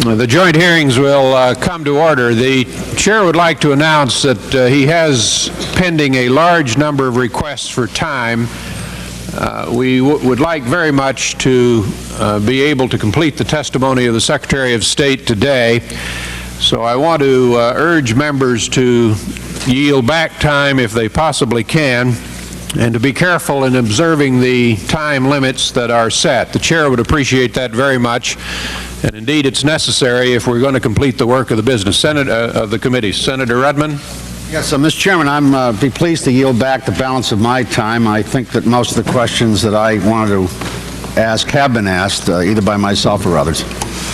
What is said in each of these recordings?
The joint hearings will come to order. The chair would like to announce that he has pending a large number of requests for time. We would like very much to be able to complete the testimony of the Secretary of State today. So I want to urge members to yield back time if they possibly can, and to be careful in observing the time limits that are set. The chair would appreciate that very much, and indeed it's necessary if we're going to complete the work of the business of the committee. Senator Rudman. Yes, so Mr. Chairman, I'm be pleased to yield back the balance of my time. I think that most of the questions that I wanted to ask have been asked, either by myself or others.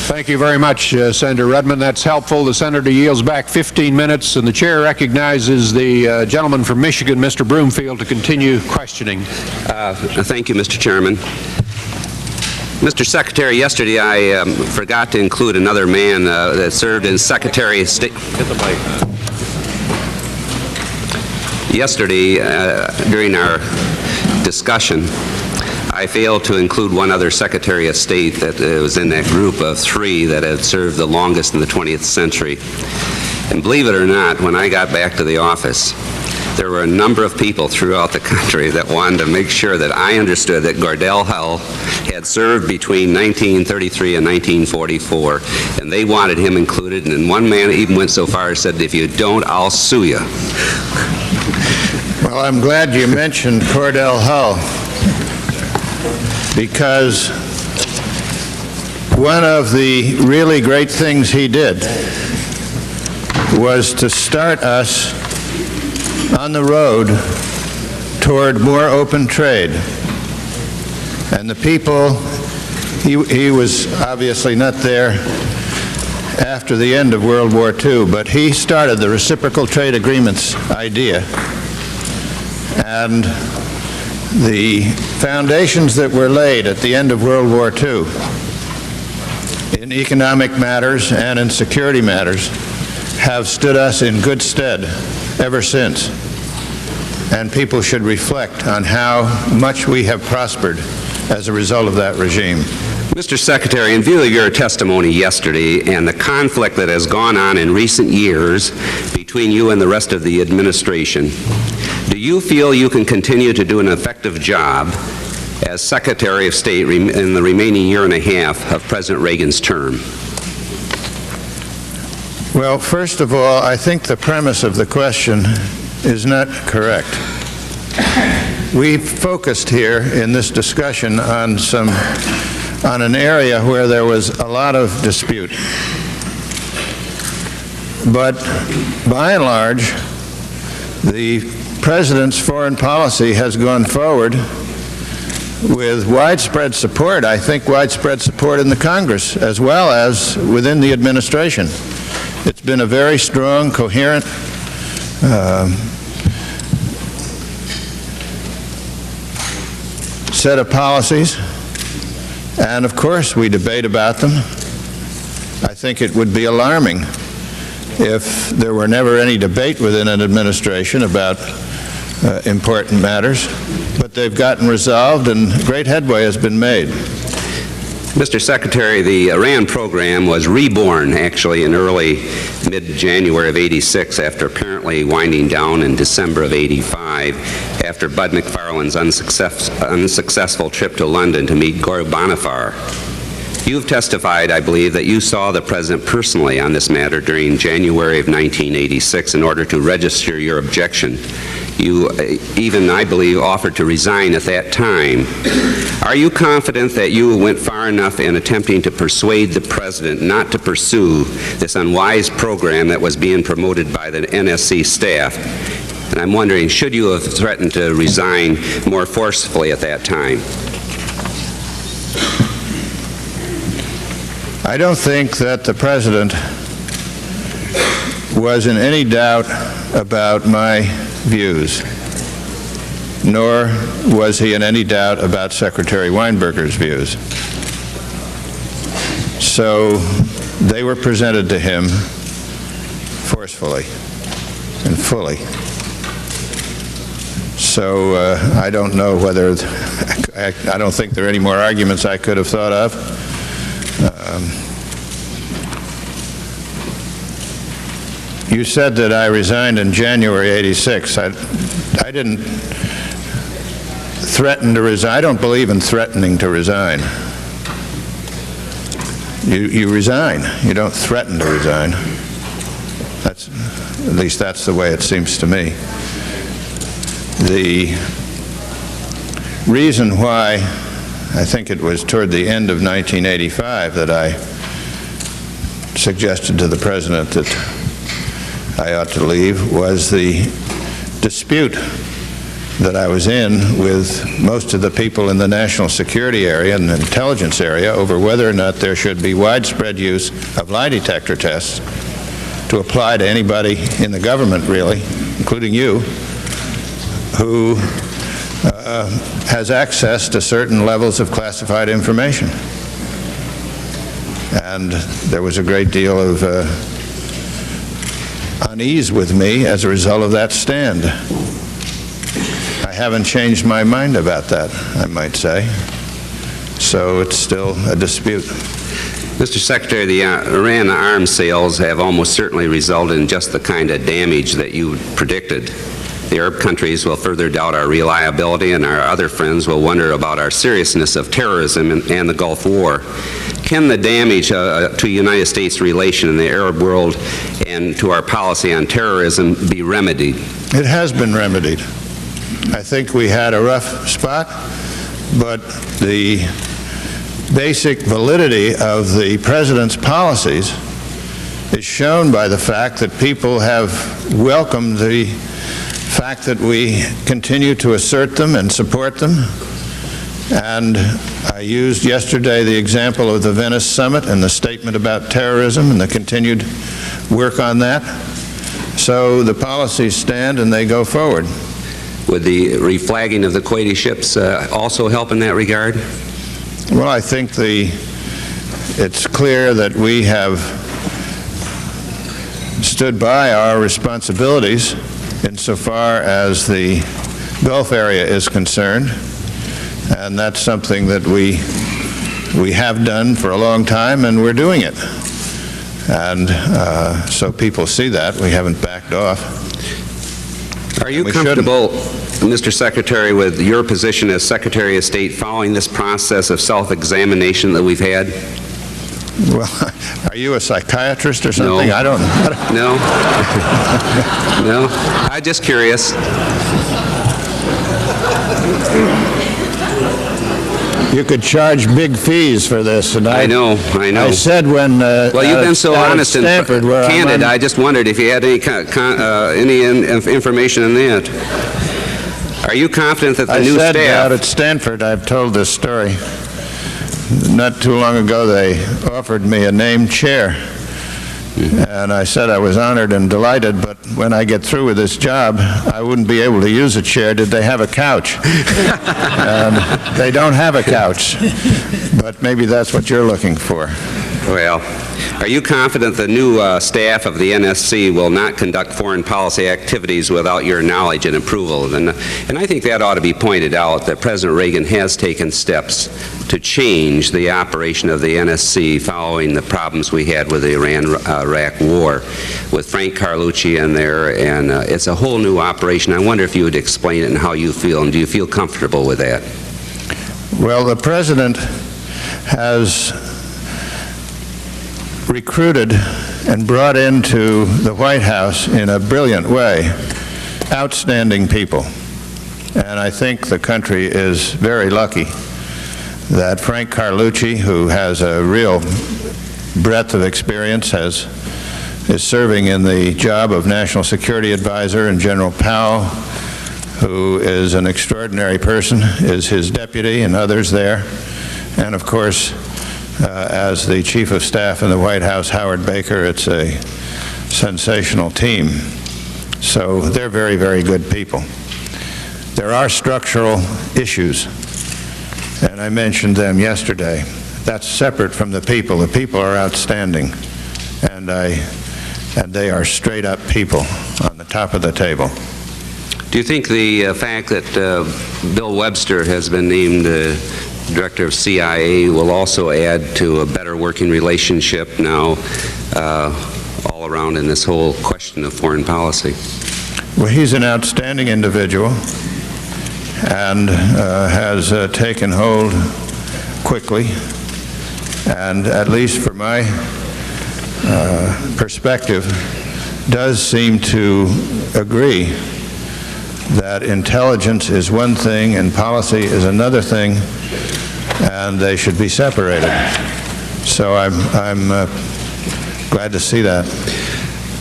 Thank you very much, Senator Rudman. That's helpful. The senator yields back 15 minutes, and the chair recognizes the gentleman from Michigan, Mr. Broomfield, to continue questioning. Thank you, Mr. Chairman. Mr. Secretary, yesterday I forgot to include another man that served as Secretary of State. Get the mic. Yesterday, during our discussion, I failed to include one other Secretary of State that was in that group of three that had served the longest in the 20th century. And believe it or not, when I got back to the office, there were a number of people throughout the country that wanted to make sure that I understood that Gordell Hull had served between 1933 and 1944, and they wanted him included. And one man even went so far as said, "If you don't, I'll sue you." Well, I'm glad you mentioned Gordell Hull, because one of the really great things he did was to start us on the road toward more open trade. And the people, he was obviously not there after the end of World War II, but he started the reciprocal trade agreements idea. And the foundations that were laid at the end of World War II in economic matters and in security matters have stood us in good stead ever since. And people should reflect on how much we have prospered as a result of that regime. Mr. Secretary, in view of your testimony yesterday and the conflict that has gone on in recent years between you and the rest of the administration, do you feel you can continue to do an effective job as Secretary of State in the remaining year and a half of President Reagan's term? Well, first of all, I think the premise of the question is not correct. We focused here in this discussion on an area where there was a lot of dispute. But by and large, the President's foreign policy has gone forward with widespread support, I think widespread support in the Congress as well as within the administration. It's been a very strong, coherent set of policies, and of course we debate about them. I think it would be alarming if there were never any debate within an administration about important matters, but they've gotten resolved and great headway has been made. Mr. Secretary, the Iran program was reborn actually in early mid-January of '86 after apparently winding down in December of '85 after Bud McFarlane's unsuccessful trip to London to meet Gore Bonifar. You've testified, I believe, that you saw the President personally on this matter during January of 1986 in order to register your objection. You even, I believe, offered to resign at that time. Are you confident that you went far enough in attempting to persuade the President not to pursue this unwise program that was being promoted by the NSC staff? And I'm wondering, should you have threatened to resign more forcefully at that time? I don't think that the President was in any doubt about my views, nor was he in any doubt about Secretary Weinberger's views. So they were presented to him forcefully and fully. So I don't know whether, I don't think there are any more arguments I could have thought of. You said that I resigned in January '86. I didn't threaten to resign. I don't believe in threatening to resign. You resign. You don't threaten to resign. At least that's the way it seems to me. The reason why I think it was toward the end of 1985 that I suggested to the President that I ought to leave was the dispute that I was in with most of the people in the national security area and the intelligence area over whether or not there should be widespread use of lie detector tests to apply to anybody in the government, really, including you, who has access to certain levels of classified information. And there was a great deal of unease with me as a result of that stand. I haven't changed my mind about that, I might say. So it's still a dispute. Mr. Secretary, the Iran arms sales have almost certainly resulted in just the kind of damage that you predicted. The Arab countries will further doubt our reliability, and our other friends will wonder about our seriousness of terrorism and the Gulf War. Can the damage to United States relation in the Arab world and to our policy on terrorism be remedied? It has been remedied. I think we had a rough spot, but the basic validity of the President's policies is shown by the fact that people have welcomed the fact that we continue to assert them and support them. And I used yesterday the example of the Venice Summit and the statement about terrorism and the continued work on that. So the policies stand and they go forward. Would the reflagging of the Kuwaiti ships also help in that regard? Well, I think it's clear that we have stood by our responsibilities insofar as the Gulf area is concerned, and that's something that we have done for a long time, and we're doing it. And so people see that. We haven't backed off. Are you comfortable, Mr. Secretary, with your position as Secretary of State following this process of self-examination that we've had? Well, are you a psychiatrist or something? No. I don't. No? No? I'm just curious. You could charge big fees for this, and I know. I said when well, you've been so honest and Stanford, candid. I just wondered if you had any information on that. Are you confident that the new staff? I said out staff? at Stanford, I've told this story. Not too long ago, they offered me a named chair. And I said I was honored and delighted, but when I get through with this job, I wouldn't be able to use a chair. Did they have a couch? And they don't have a couch. But maybe that's what you're looking for. Well, are you confident the new staff of the NSC will not conduct foreign policy activities without your knowledge and approval? And I think that ought to be pointed out, that President Reagan has taken steps to change the operation of the NSC following the problems we had with the Iran-Iraq war, with Frank Carlucci in there, and it's a whole new operation. I wonder if you would explain it and how you feel, and do you feel comfortable with that? Well, the President has recruited and brought into the White House in a brilliant way outstanding people. And I think the country is very lucky that Frank Carlucci, who has a real breadth of experience, is serving in the job of National Security Advisor, and General Powell, who is an extraordinary person, is his deputy, and others there. And of course, as the Chief of Staff in the White House, Howard Baker, it's a sensational team. So they're very, very good people. There are structural issues, and I mentioned them yesterday. That's separate from the people. The people are outstanding, and they are straight-up people on the top of the table. Do you think the fact that Bill Webster has been named Director of CIA will also add to a better working relationship now all around in this whole question of foreign policy. Well, he's an outstanding individual and has taken hold quickly, and at least for my perspective, does seem to agree that intelligence is one thing and policy is another thing, and they should be separated. So I'm glad to see that.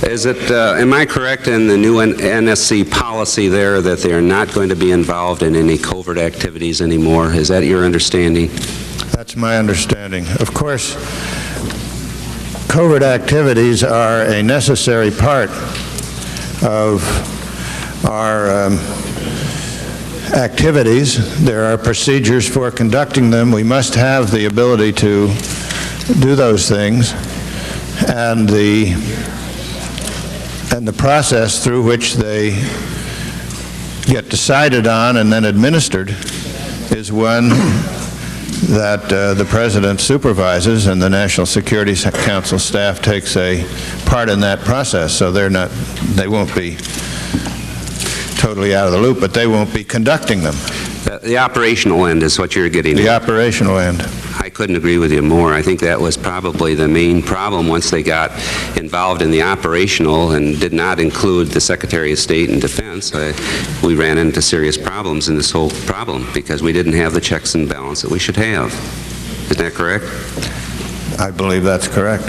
Is it, am I correct in the new NSC policy there that they are not going to be involved in any covert activities anymore? Is that your understanding? That's my understanding. Of course, covert activities are a necessary part of our activities. There are procedures for conducting them. We must have the ability to do those things, and the process through which they get decided on and then administered is one that the President supervises, and the National Security Council staff takes a part in that process. So they won't be totally out of the loop, but they won't be conducting them. The operational end is what you're getting at. The operational end. I couldn't agree with you more. I think that was probably the main problem once they got involved in the operational and did not include the Secretary of State and Defense. We ran into serious problems in this whole problem because we didn't have the checks and balance that we should have. Isn't that correct? I believe that's correct.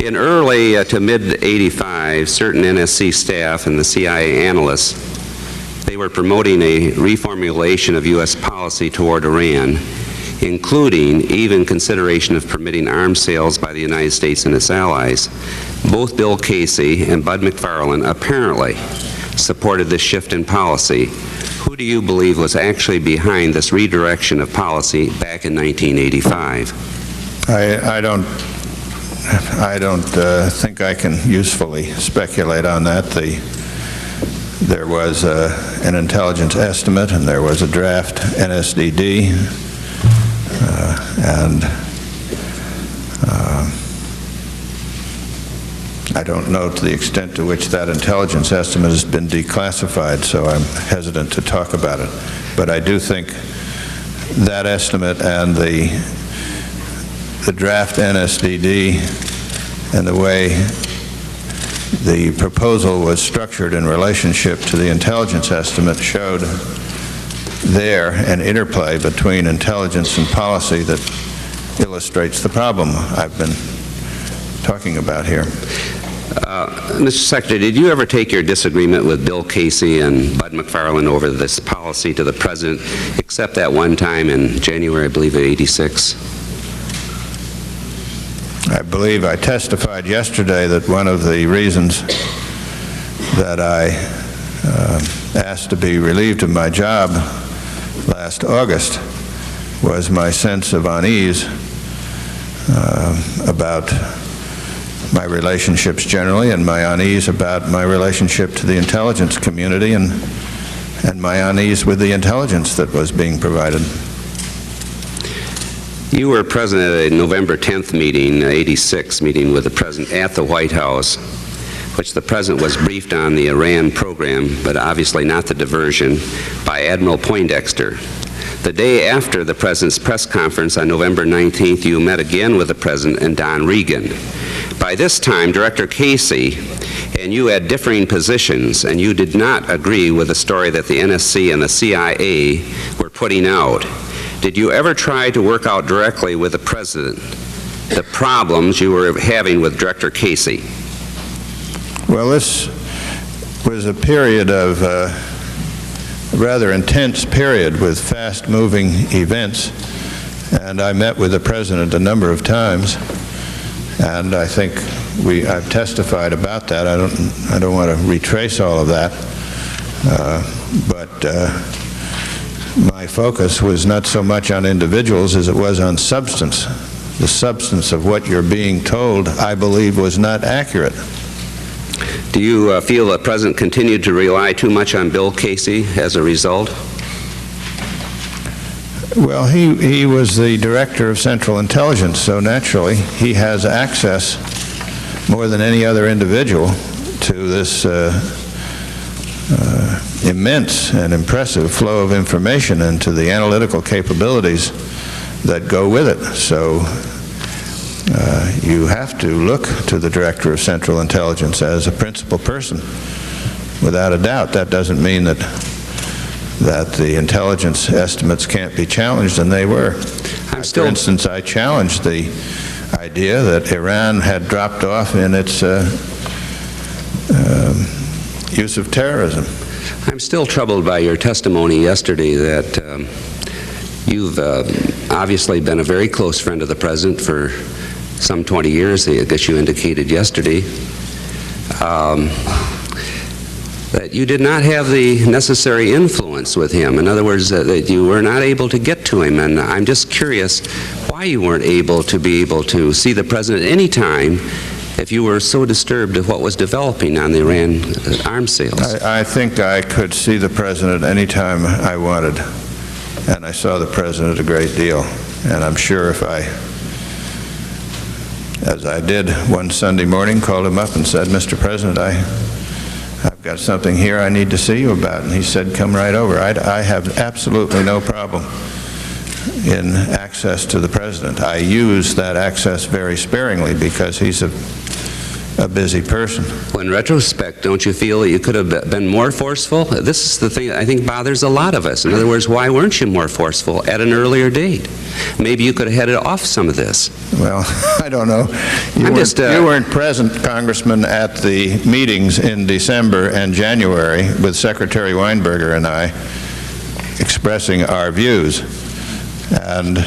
In early to mid-'85, certain NSC staff and the CIA analysts, they were promoting a reformulation of U.S. policy toward Iran, including even consideration of permitting arms sales by the United States and its allies. Both Bill Casey and Bud McFarlane apparently supported this shift in policy. Who do you believe was actually behind this redirection of policy back in 1985? I don't think I can usefully speculate on that. There was an intelligence estimate, and there was a draft NSDD, and I don't know to the extent to which that intelligence estimate has been declassified, so I'm hesitant to talk about it. But I do think that estimate and the draft NSDD and the way the proposal was structured in relationship to the intelligence estimate showed there an interplay between intelligence and policy that illustrates the problem I've been talking about here. Mr. Secretary, did you ever take your disagreement with Bill Casey and Bud McFarlane over this policy to the President, except that one time in January, I believe, of '86? I believe I testified yesterday that one of the reasons that I asked to be relieved of my job last August was my sense of unease about my relationships generally, and my unease about my relationship to the intelligence community, and my unease with the intelligence that was being provided. You were present at a November 10th meeting, '86 meeting with the President at the White House, which the President was briefed on the Iran program, but obviously not the diversion, by Admiral Poindexter. The day after the President's press conference on November 19th, you met again with the President and Don Regan. By this time, Director Casey and you had differing positions, and you did not agree with the story that the NSC and the CIA were putting out. Did you ever try to work out directly with the President the problems you were having with Director Casey? Well, this was a period of a rather intense period with fast-moving events, and I met with the President a number of times, and I think I've testified about that. I don't want to retrace all of that, but my focus was not so much on individuals as it was on substance. The substance of what you're being told, I believe, was not accurate. Do you feel the President continued to rely too much on Bill Casey as a result? Well, he was the Director of Central Intelligence, so naturally he has access more than any other individual to this immense and impressive flow of information and to the analytical capabilities that go with it. So you have to look to the Director of Central Intelligence as a principal person, without a doubt. That doesn't mean that the intelligence estimates can't be challenged, and they were. For instance, I challenged the idea that Iran had dropped off in its use of terrorism. I'm still troubled by your testimony yesterday that you've obviously been a very close friend of the President for some 20 years, I guess you indicated yesterday, that you did not have the necessary influence with him. In other words, that you were not able to get to him. And I'm just curious why you weren't able to see the President any time if you were so disturbed of what was developing on the Iran arms sales. I think I could see the President any time I wanted, and I saw the President a great deal. And I'm sure if I, as I did one Sunday morning, called him up and said, "Mr. President, I've got something here I need to see you about," and he said, "Come right over." I have absolutely no problem in access to the President. I use that access very sparingly because he's a busy person. Well, in retrospect, don't you feel that you could have been more forceful? This is the thing I think bothers a lot of us. In other words, why weren't you more forceful at an earlier date? Maybe you could have headed off some of this. Well, I don't know. You weren't present, Congressman, at the meetings in December and January with Secretary Weinberger and I expressing our views. And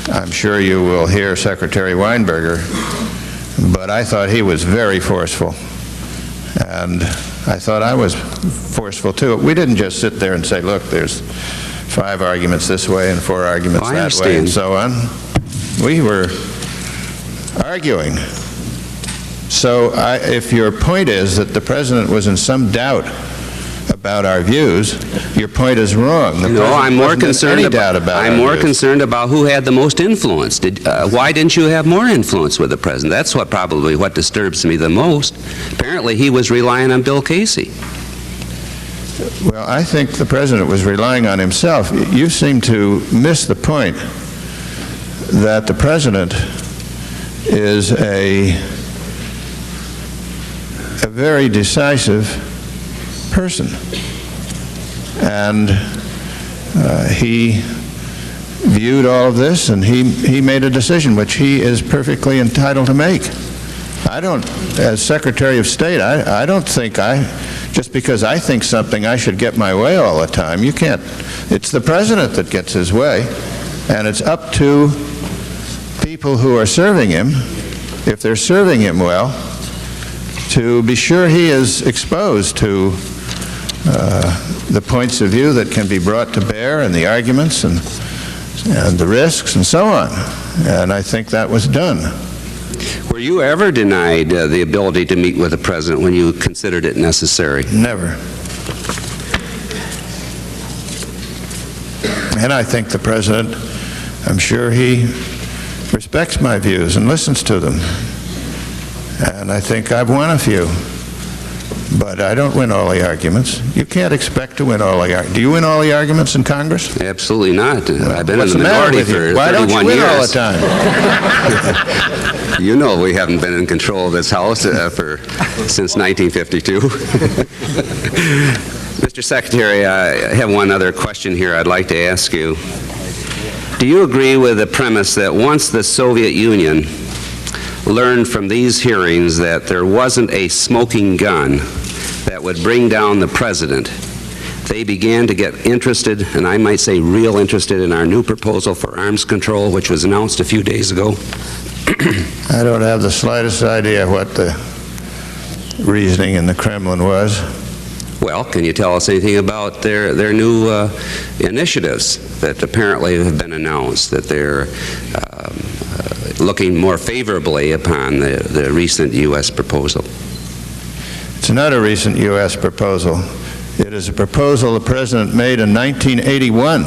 I'm sure you will hear Secretary Weinberger, but I thought he was very forceful. And I thought I was forceful too. We didn't just sit there and say, look, there's 5 arguments this way and 4 arguments that way and so on. We were arguing. So if your point is that the President was in some doubt about our views, your point is wrong. No, I'm more concerned about who had the most influence. Why didn't you have more influence with the President? That's probably what disturbs me the most. Apparently he was relying on Bill Casey. Well, I think the President was relying on himself. You seem to miss the point that the President is a very decisive person. And he viewed all of this, and he made a decision which he is perfectly entitled to make. I don't, as Secretary of State, I don't think just because I think something, I should get my way all the time. You can't. It's the President that gets his way, and it's up to people who are serving him, if they're serving him well, to be sure he is exposed to the points of view that can be brought to bear, and the arguments and the risks and so on. And I think that was done. Were you ever denied the ability to meet with the President when you considered it necessary? Never. And I think the President, I'm sure he respects my views and listens to them. And I think I've won a few. But I don't win all the arguments. You can't expect to win all the arguments. Do you win all the arguments in Congress? Absolutely not. I've been in the minority for 31 years. Why don't you win all the time? You know we haven't been in control of this House since 1952. Mr. Secretary, I have one other question here I'd like to ask you. Do you agree with the premise that once the Soviet Union learned from these hearings that there wasn't a smoking gun that would bring down the President, they began to get interested, and I might say real interested, in our new proposal for arms control, which was announced a few days ago? I don't have the slightest idea what the reasoning in the Kremlin was. Well, can you tell us anything about their new initiatives that apparently have been announced, that they're looking more favorably upon the recent U.S. proposal? It's not a recent U.S. proposal. It is a proposal the President made in 1981.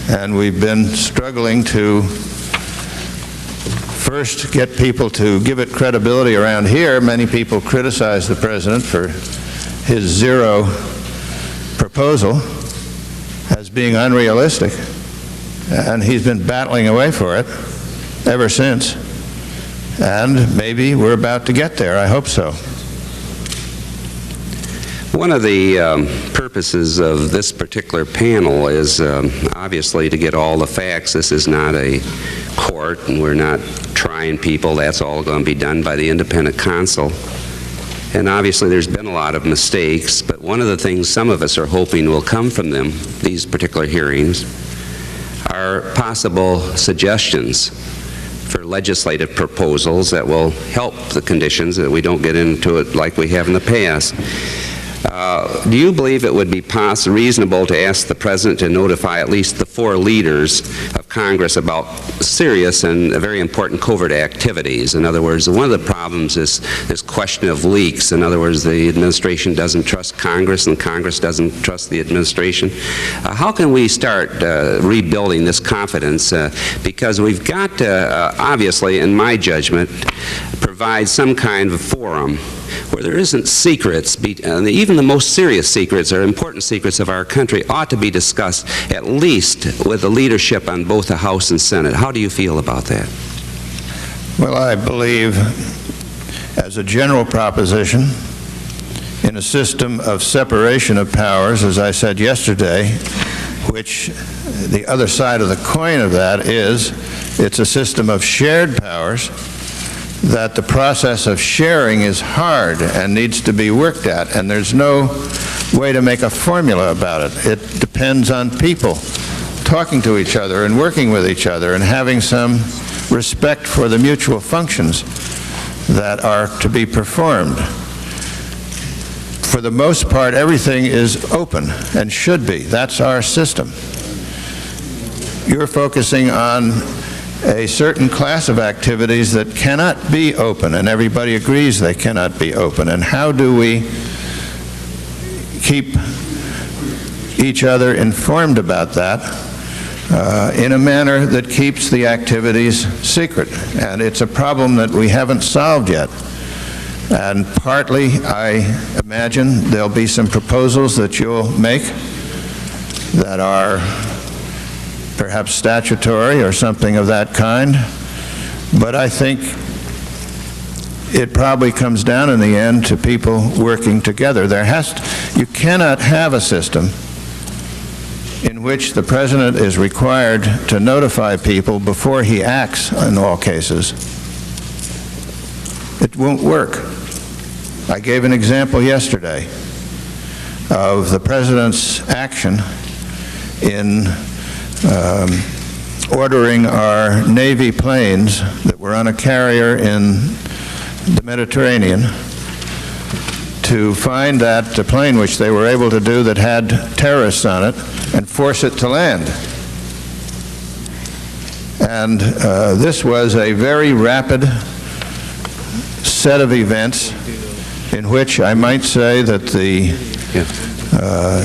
And we've been struggling to first get people to give it credibility around here. Many people criticize the president for his zero proposal as being unrealistic, and he's been battling away for it ever since. And maybe we're about to get there. I hope so. One of the purposes of this particular panel is obviously to get all the facts. This is not a court, and we're not trying people. That's all going to be done by the independent counsel. And obviously there's been a lot of mistakes, but one of the things some of us are hoping will come from them, these particular hearings, are possible suggestions for legislative proposals that will help the conditions, that we don't get into it like we have in the past. Do you believe it would be reasonable to ask the President to notify at least the 4 leaders of Congress about serious and very important covert activities? In other words, one of the problems is this question of leaks. In other words, the administration doesn't trust Congress and Congress doesn't trust the administration. How can we start rebuilding this confidence? Because we've got to, obviously, in my judgment, provide some kind of forum where there isn't secrets, even the most serious secrets or important secrets of our country ought to be discussed at least with the leadership on both the House and Senate. How do you feel about that? Well, I believe, as a general proposition, in a system of separation of powers, as I said yesterday, which the other side of the coin of that is, it's a system of shared powers, that the process of sharing is hard and needs to be worked at, and there's no way to make a formula about it. It depends on people talking to each other and working with each other and having some respect for the mutual functions that are to be performed. For the most part, everything is open and should be. That's our system. You're focusing on a certain class of activities that cannot be open, and everybody agrees they cannot be open. And how do we keep each other informed about that in a manner that keeps the activities secret? And it's a problem that we haven't solved yet. And partly, I imagine, there'll be some proposals that you'll make that are perhaps statutory or something of that kind, but I think it probably comes down in the end to people working together. You cannot have a system in which the President is required to notify people before he acts in all cases. It won't work. I gave an example yesterday of the President's action in ordering our Navy planes that were on a carrier in the Mediterranean to find that plane, which they were able to do, that had terrorists on it, and force it to land. And this was a very rapid set of events in which I might say that the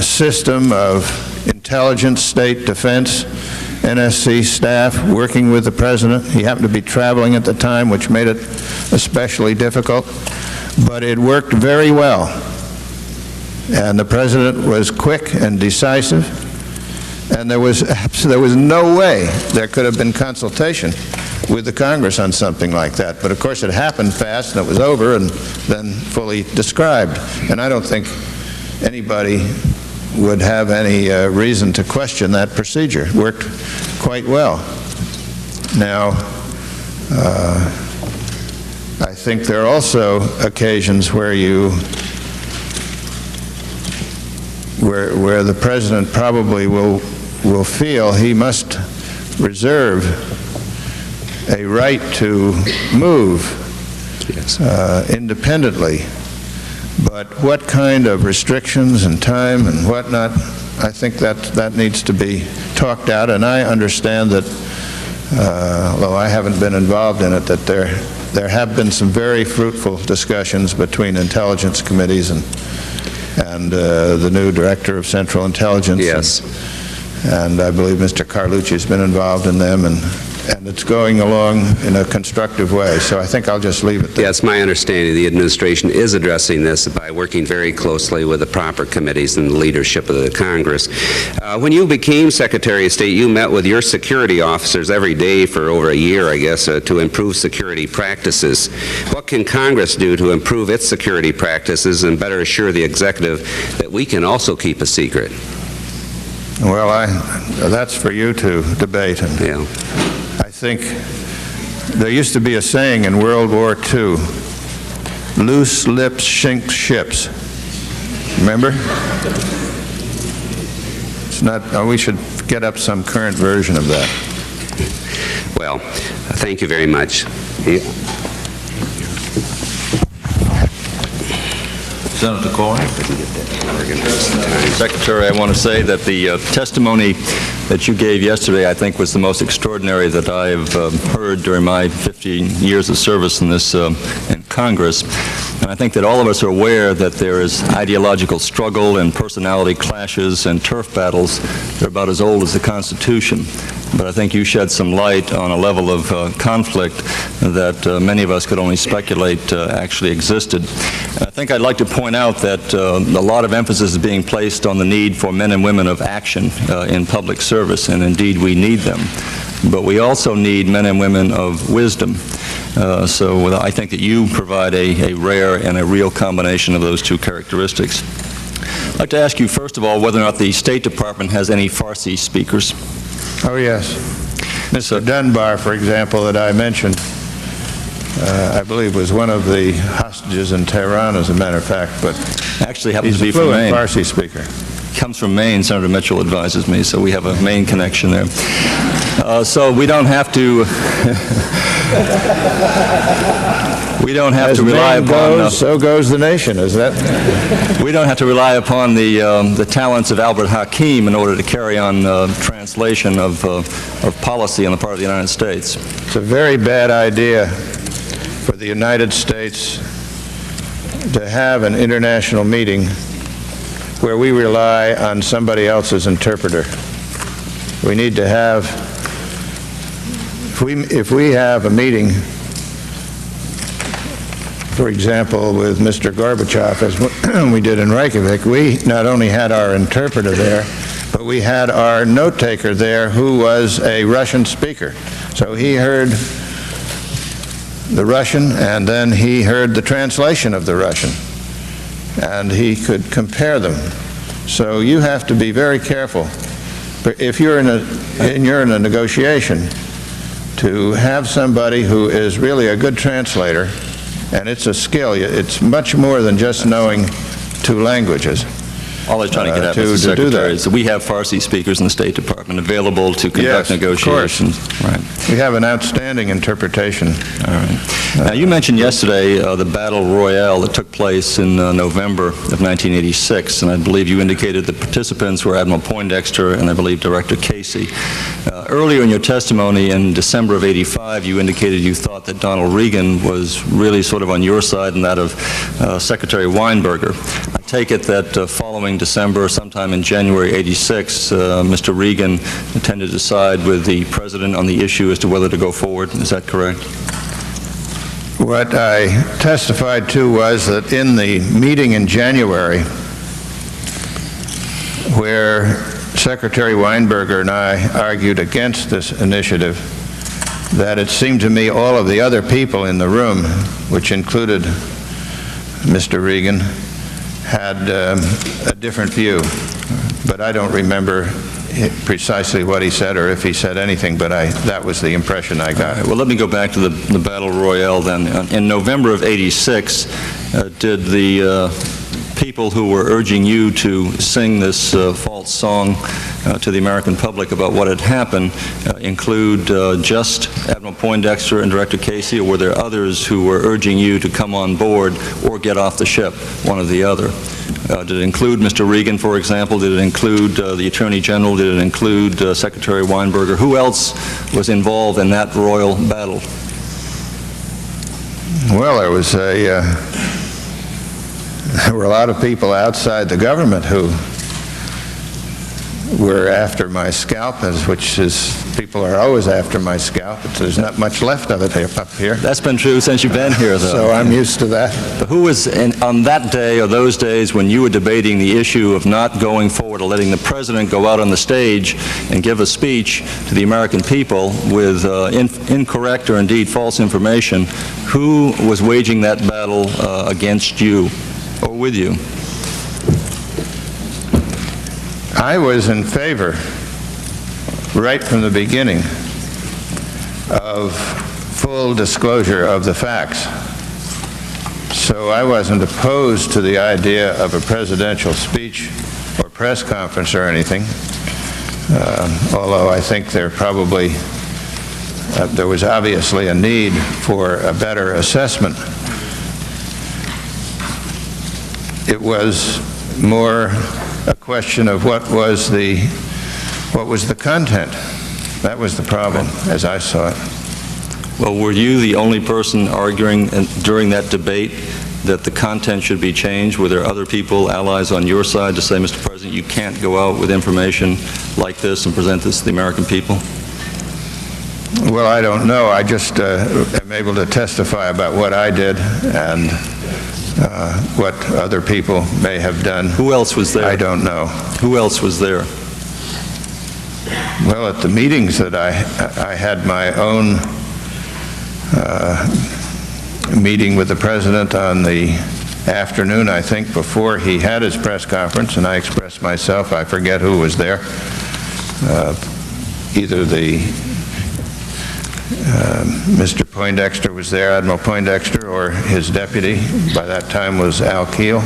system of intelligence, state defense, NSC staff working with the President. He happened to be traveling at the time, which made it especially difficult, but it worked very well. And the President was quick and decisive, and there was no way there could have been consultation with the Congress on something like that. But of course it happened fast, and it was over and then fully described. And I don't think anybody would have any reason to question that procedure. It worked quite well. Now, I think there are also occasions where where the President probably will feel he must reserve a right to move independently. But what kind of restrictions and time and whatnot, I think that needs to be talked out. And I understand that, although I haven't been involved in it, that there have been some very fruitful discussions between intelligence committees and the new Director of Central Intelligence. Yes. And I believe Mr. Carlucci has been involved in them, and it's going along in a constructive way. So I think I'll just leave it there. Yeah, it's my understanding the administration is addressing this by working very closely with the proper committees and the leadership of the Congress. When you became Secretary of State, you met with your security officers every day for over a year, I guess, to improve security practices. What can Congress do to improve its security practices and better assure the executive that we can also keep a secret? Well, that's for you to debate. And Yeah. I think there used to be a saying in World War II, loose lips sink ships. Remember? It's not, we should get up some current version of that. Well, thank you very much. Senator Corwin. Secretary, I want to say that the testimony that you gave yesterday, I think, was the most extraordinary that I've heard during my 15 years of service in this in Congress. And I think that all of us are aware that there is ideological struggle and personality clashes and turf battles that are about as old as the Constitution. But I think you shed some light on a level of conflict that many of us could only speculate actually existed. And I think I'd like to point out that a lot of emphasis is being placed on the need for men and women of action in public service, and indeed we need them. But we also need men and women of wisdom. So I think that you provide a rare and a real combination of those two characteristics. I'd like to ask you, first of all, whether or not the State Department has any Farsi speakers. Oh, yes. Mr. Dunbar, for example, that I mentioned, I believe was one of the hostages in Tehran, as a matter of fact, but Actually happens he's to be a from fluent Maine. Farsi speaker. Comes from Maine. Senator Mitchell advises me, so we have a Maine connection there. So we don't have to we don't have to rely upon so goes the nation. Is that? we don't have to rely upon the talents of Albert Hakim in order to carry on translation of policy on the part of the United States. It's a very bad idea for the United States to have an international meeting where we rely on somebody else's interpreter. We need to have, if we have a meeting, for example, with Mr. Gorbachev, as we did in Reykjavik, we not only had our interpreter there, but we had our note taker there who was a Russian speaker. So he heard the Russian, and then he heard the translation of the Russian, and he could compare them. So you have to be very careful. But if you're in a negotiation, to have somebody who is really a good translator, and it's a skill. It's much more than just knowing two languages. All I was trying to get at, Mr. Secretary, is that we have Farsi speakers in the State Department available to conduct negotiations. Of course. Right. We have an outstanding interpretation. All right. Now, you mentioned yesterday the battle royale that took place in November of 1986, and I believe you indicated the participants were Admiral Poindexter and I believe Director Casey. Earlier in your testimony in December of '85, you indicated you thought that Donald Reagan was really sort of on your side and that of Secretary Weinberger. I take it that following December, sometime in January '86, Mr. Reagan intended to decide with the President on the issue as to whether to go forward. Is that correct? What I testified to was that in the meeting in January, where Secretary Weinberger and I argued against this initiative, that it seemed to me all of the other people in the room, which included Mr. Reagan, had a different view. But I don't remember precisely what he said or if he said anything, but that was the impression I got. Well, let me go back to the battle royale then. In November of '86, did the people who were urging you to sing this false song to the American public about what had happened include just Admiral Poindexter and Director Casey, or were there others who were urging you to come on board or get off the ship, one or the other? Did it include Mr. Reagan, for example? Did it include the Attorney General? Did it include Secretary Weinberger? Who else was involved in that royal battle? Well, there were a lot of people outside the government who were after my scalp, which is, people are always after my scalp. There's not much left of it up here. That's been true since you've been here, though. So I'm used to that. But who was, on that day or those days when you were debating the issue of not going forward or letting the president go out on the stage and give a speech to the American people with incorrect or indeed false information, who was waging that battle against you or with you? I was in favor, right from the beginning, of full disclosure of the facts. So I wasn't opposed to the idea of a presidential speech or press conference or anything, although I think there was obviously a need for a better assessment. It was more a question of what was the content. That was the problem, as I saw it. Well, were you the only person arguing during that debate that the content should be changed? Were there other people, allies on your side, to say, Mr. President, you can't go out with information like this and present this to the American people? Well, I don't know. I just am able to testify about what I did and what other people may have done. Who else was there? I don't know. Who else was there? Well, at the meetings that I had my own meeting with the president on the afternoon, I think, before he had his press conference, and I expressed myself. I forget who was there. Either Mr. Poindexter was there, Admiral Poindexter, or his deputy, by that time was Al Keel.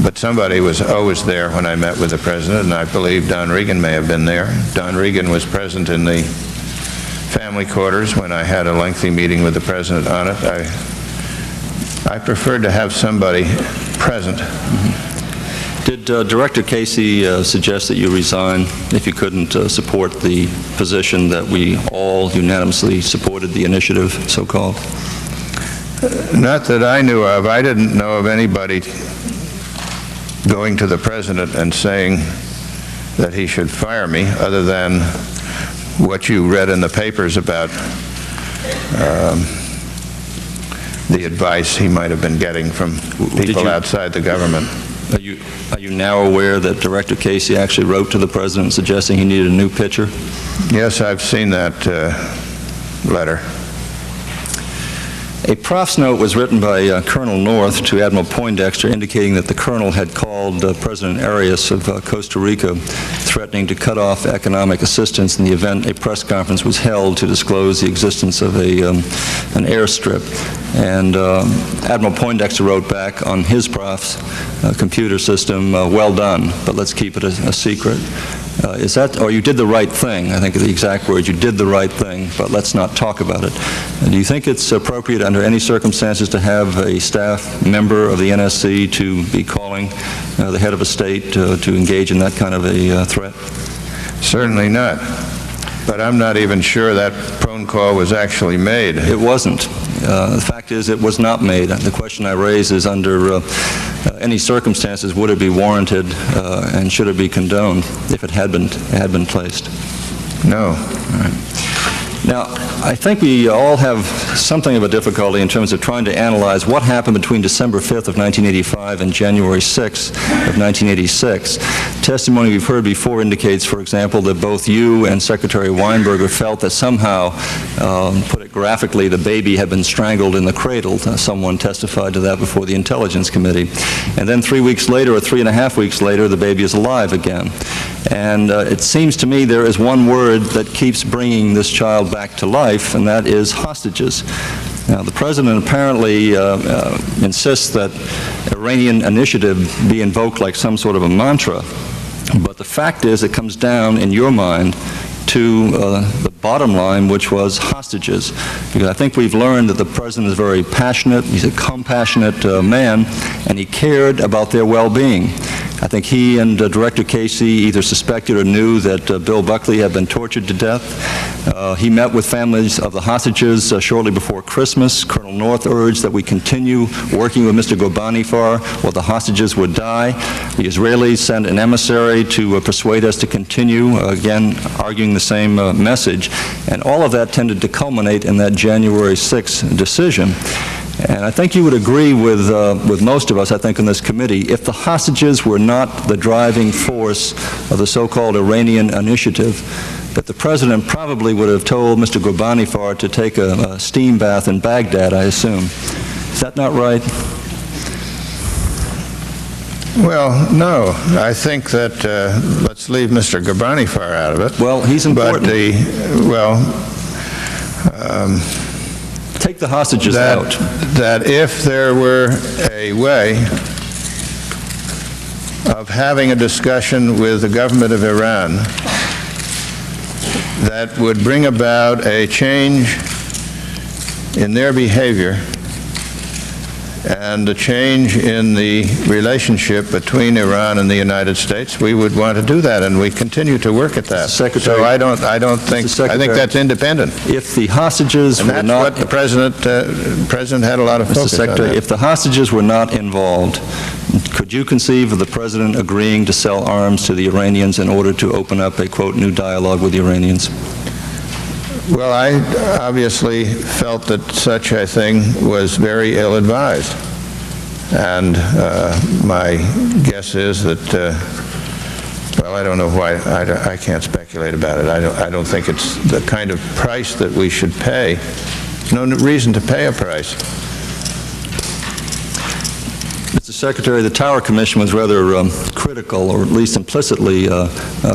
But somebody was always there when I met with the president, and I believe Don Regan may have been there. Don Regan was present in the family quarters when I had a lengthy meeting with the president on it. I preferred to have somebody present. Did Director Casey suggest that you resign if you couldn't support the position that we all unanimously supported the initiative, so-called? Not that I knew of. I didn't know of anybody going to the president and saying that he should fire me, other than what you read in the papers about the advice he might have been getting from people outside the government. Are you now aware that Director Casey actually wrote to the president suggesting he needed a new pitcher? Yes, I've seen that letter. A prof's note was written by Colonel North to Admiral Poindexter indicating that the colonel had called President Arias of Costa Rica threatening to cut off economic assistance in the event a press conference was held to disclose the existence of an airstrip. And Admiral Poindexter wrote back on his prof's computer system, well done, but let's keep it a secret. Is that, or you did the right thing, I think are the exact words, you did the right thing, but let's not talk about it. And do you think it's appropriate under any circumstances to have a staff member of the NSC to be calling the head of a state to engage in that kind of a threat? Certainly not. But I'm not even sure that phone call was actually made. It wasn't. The fact is it was not made. The question I raise is under any circumstances would it be warranted and should it be condoned if it had been placed? No. All right. Now, I think we all have something of a difficulty in terms of trying to analyze what happened between December 5th of 1985 and January 6th of 1986. Testimony we've heard before indicates, for example, that both you and Secretary Weinberger felt that somehow, put it graphically, the baby had been strangled in the cradle. Someone testified to that before the Intelligence Committee. And then 3 weeks later, or 3.5 weeks later, the baby is alive again. And it seems to me there is one word that keeps bringing this child back to life, and that is hostages. Now, the president apparently insists that Iranian initiative be invoked like some sort of a mantra, but the fact is it comes down, in your mind, to the bottom line, which was hostages. Because I think we've learned that the president is very passionate, he's a compassionate man, and he cared about their well-being. I think he and Director Casey either suspected or knew that Bill Buckley had been tortured to death. He met with families of the hostages shortly before Christmas. Colonel North urged that we continue working with Mr. Ghorbanifar while the hostages would die. The Israelis sent an emissary to persuade us to continue, again arguing the same message. And all of that tended to culminate in that January 6th decision. And I think you would agree with most of us, I think, in this committee, if the hostages were not the driving force of the so-called Iranian initiative, that the President probably would have told Mr. Ghorbanifar to take a steam bath in Baghdad, I assume. Is that not right? Well, no. I think that, let's leave Mr. Ghorbanifar out of it. Well, he's important. But take the hostages out. That if there were a way of having a discussion with the government of Iran that would bring about a change in their behavior and a change in the relationship between Iran and the United States, we would want to do that, and we continue to work at that. Secretary, so I think that's independent. If the hostages and were that's not, what the president had a lot of focus Mr. Secretary, on that. if the hostages were not involved, could you conceive of the President agreeing to sell arms to the Iranians in order to open up a, quote, new dialogue with the Iranians? Well, I obviously felt that such a thing was very ill-advised. And my guess is that, well, I don't know why, I can't speculate about it. I don't think it's the kind of price that we should pay. No reason to pay a price. Mr. Secretary, the Tower Commission was rather critical, or at least implicitly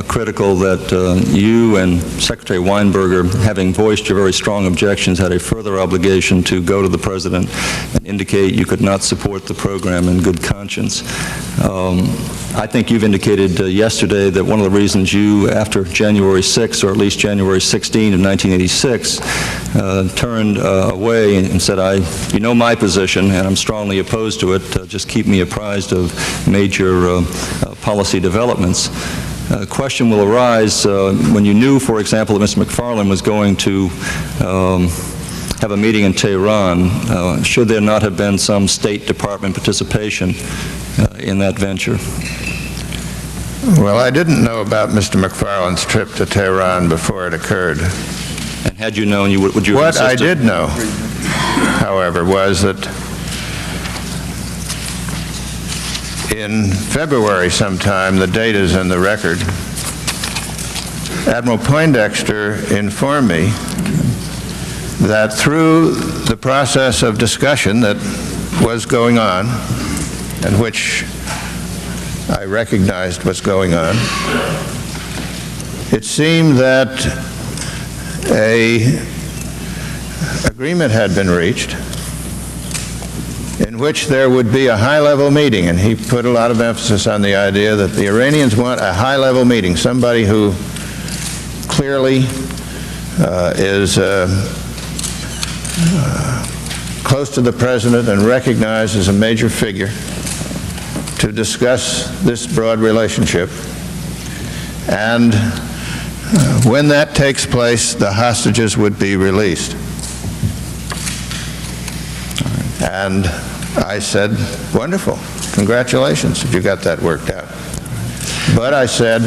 critical, that you and Secretary Weinberger, having voiced your very strong objections, had a further obligation to go to the President and indicate you could not support the program in good conscience. I think you've indicated yesterday that one of the reasons you, after January 6, or at least January 16 of 1986, turned away and said, you know my position, and I'm strongly opposed to it. Just keep me apprised of major policy developments. The question will arise when you knew, for example, that Mr. McFarlane was going to have a meeting in Tehran. Should there not have been some State Department participation in that venture? Well, I didn't know about Mr. McFarlane's trip to Tehran before it occurred. And had you known, would you have insisted? What I did know, however, was that in February sometime, the date is in the record, Admiral Poindexter informed me that through the process of discussion that was going on, and which I recognized was going on, it seemed that an agreement had been reached in which there would be a high-level meeting, and he put a lot of emphasis on the idea that the Iranians want a high-level meeting, somebody who clearly is close to the President and recognized as a major figure to discuss this broad relationship. And when that takes place, the hostages would be released. And I said, wonderful, congratulations if you got that worked out. But I said,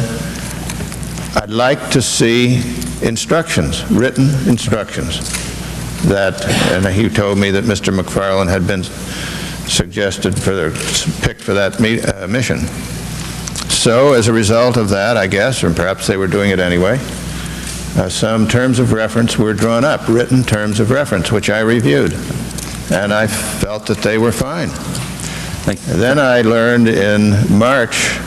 I'd like to see instructions, written instructions, that, and he told me that Mr. McFarlane had been suggested picked for that mission. So as a result of that, I guess, or perhaps they were doing it anyway, some terms of reference were drawn up, written terms of reference, which I reviewed. And I felt that they were fine. And then I learned in March,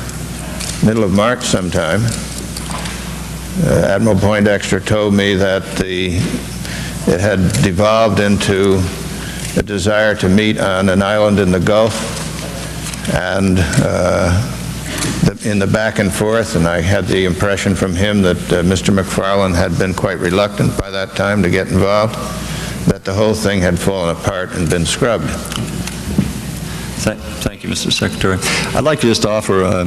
middle of March sometime, Admiral Poindexter told me that it had devolved into a desire to meet on an island in the Gulf, and in the back and forth, and I had the impression from him that Mr. McFarlane had been quite reluctant by that time to get involved, that the whole thing had fallen apart and been scrubbed. Thank you, Mr. Secretary. I'd like to just offer a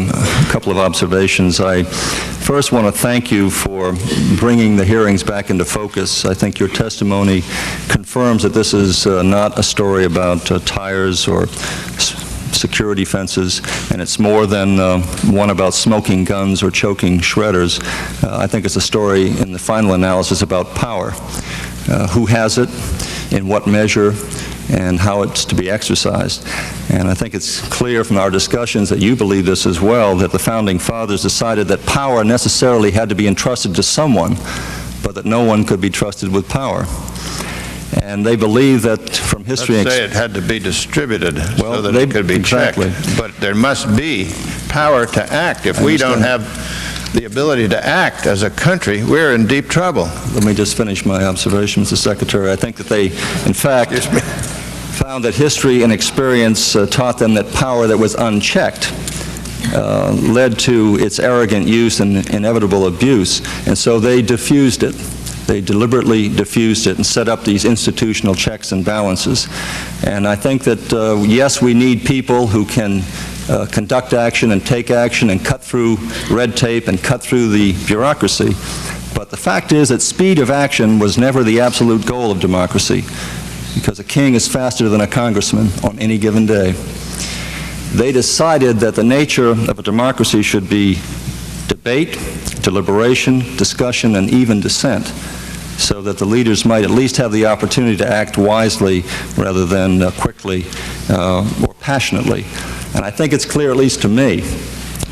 couple of observations. I first want to thank you for bringing the hearings back into focus. I think your testimony confirms that this is not a story about tires or security fences, and it's more than one about smoking guns or choking shredders. I think it's a story in the final analysis about power. Who has it, in what measure, and how it's to be exercised. And I think it's clear from our discussions that you believe this as well, that the Founding Fathers decided that power necessarily had to be entrusted to someone, but that no one could be trusted with power. And they believe that from history... Let's say it had to be distributed so that they, it could be exactly. checked. But there must be power to act. If we don't have the ability to act as a country, we're in deep trouble. Let me just finish my observation, Mr. Secretary. I think that they, in fact, found that history and experience taught them that power that was unchecked led to its arrogant use and inevitable abuse, and so they diffused it. They deliberately diffused it and set up these institutional checks and balances. And I think that, yes, we need people who can conduct action and take action and cut through red tape and cut through the bureaucracy. But the fact is that speed of action was never the absolute goal of democracy, because a king is faster than a congressman on any given day. They decided that the nature of a democracy should be debate, deliberation, discussion, and even dissent, so that the leaders might at least have the opportunity to act wisely rather than quickly or passionately. And I think it's clear, at least to me,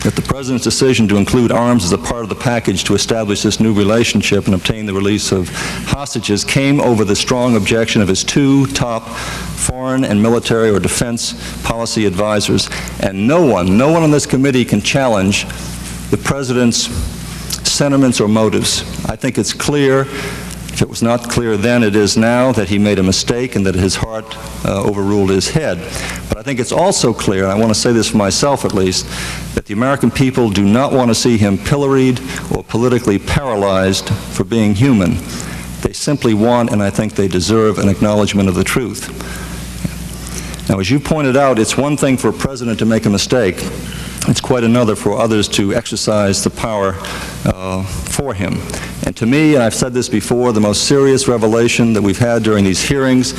that the President's decision to include arms as a part of the package to establish this new relationship and obtain the release of hostages came over the strong objection of his two top foreign and military or defense policy advisors. And no one on this committee can challenge the President's sentiments or motives. I think it's clear, if it was not clear then, it is now, that he made a mistake and that his heart overruled his head. But I think it's also clear, and I want to say this for myself at least, that the American people do not want to see him pilloried or politically paralyzed for being human. They simply want, and I think they deserve, an acknowledgement of the truth. Now, as you pointed out, it's one thing for a president to make a mistake. It's quite another for others to exercise the power for him. And to me, and I've said this before, the most serious revelation that we've had during these hearings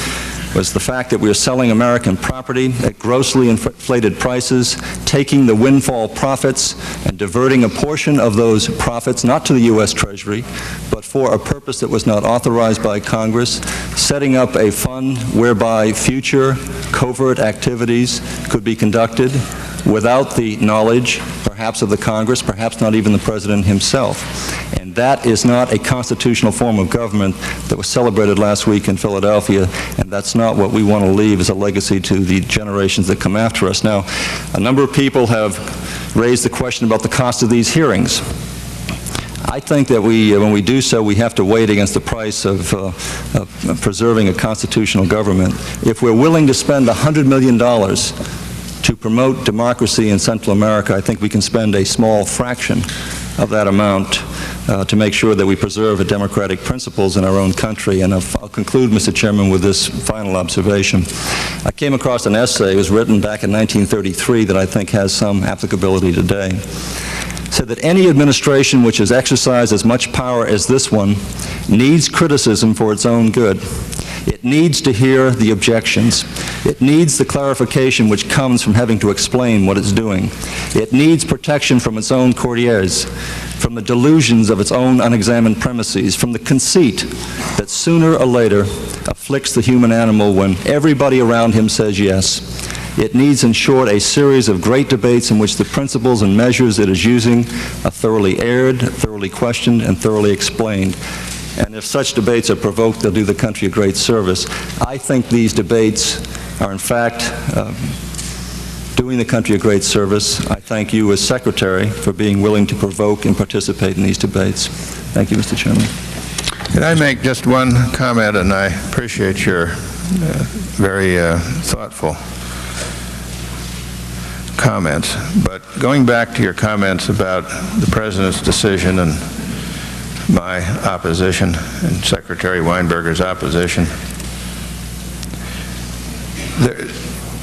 was the fact that we are selling American property at grossly inflated prices, taking the windfall profits and diverting a portion of those profits, not to the U.S. Treasury, but for a purpose that was not authorized by Congress, setting up a fund whereby future covert activities could be conducted without the knowledge, perhaps of the Congress, perhaps not even the President himself. And that is not a constitutional form of government that was celebrated last week in Philadelphia, and that's not what we want to leave as a legacy to the generations that come after us. Now, a number of people have raised the question about the cost of these hearings. I think that when we do so, we have to weigh it against the price of preserving a constitutional government. If we're willing to spend $100 million to promote democracy in Central America, I think we can spend a small fraction of that amount to make sure that we preserve democratic principles in our own country. And I'll conclude, Mr. Chairman, with this final observation. I came across an essay, it was written back in 1933, that I think has some applicability today. It said that any administration which has exercised as much power as this one needs criticism for its own good. It needs to hear the objections. It needs the clarification which comes from having to explain what it's doing. It needs protection from its own courtiers, from the delusions of its own unexamined premises, from the conceit that sooner or later afflicts the human animal when everybody around him says yes. It needs, in short, a series of great debates in which the principles and measures it is using are thoroughly aired, thoroughly questioned, and thoroughly explained. And if such debates are provoked, they'll do the country a great service. I think these debates are, in fact, doing the country a great service. I thank you as Secretary for being willing to provoke and participate in these debates. Thank you, Mr. Chairman. Can I make just one comment? And I appreciate your very thoughtful comments. But going back to your comments about the President's decision and my opposition and Secretary Weinberger's opposition,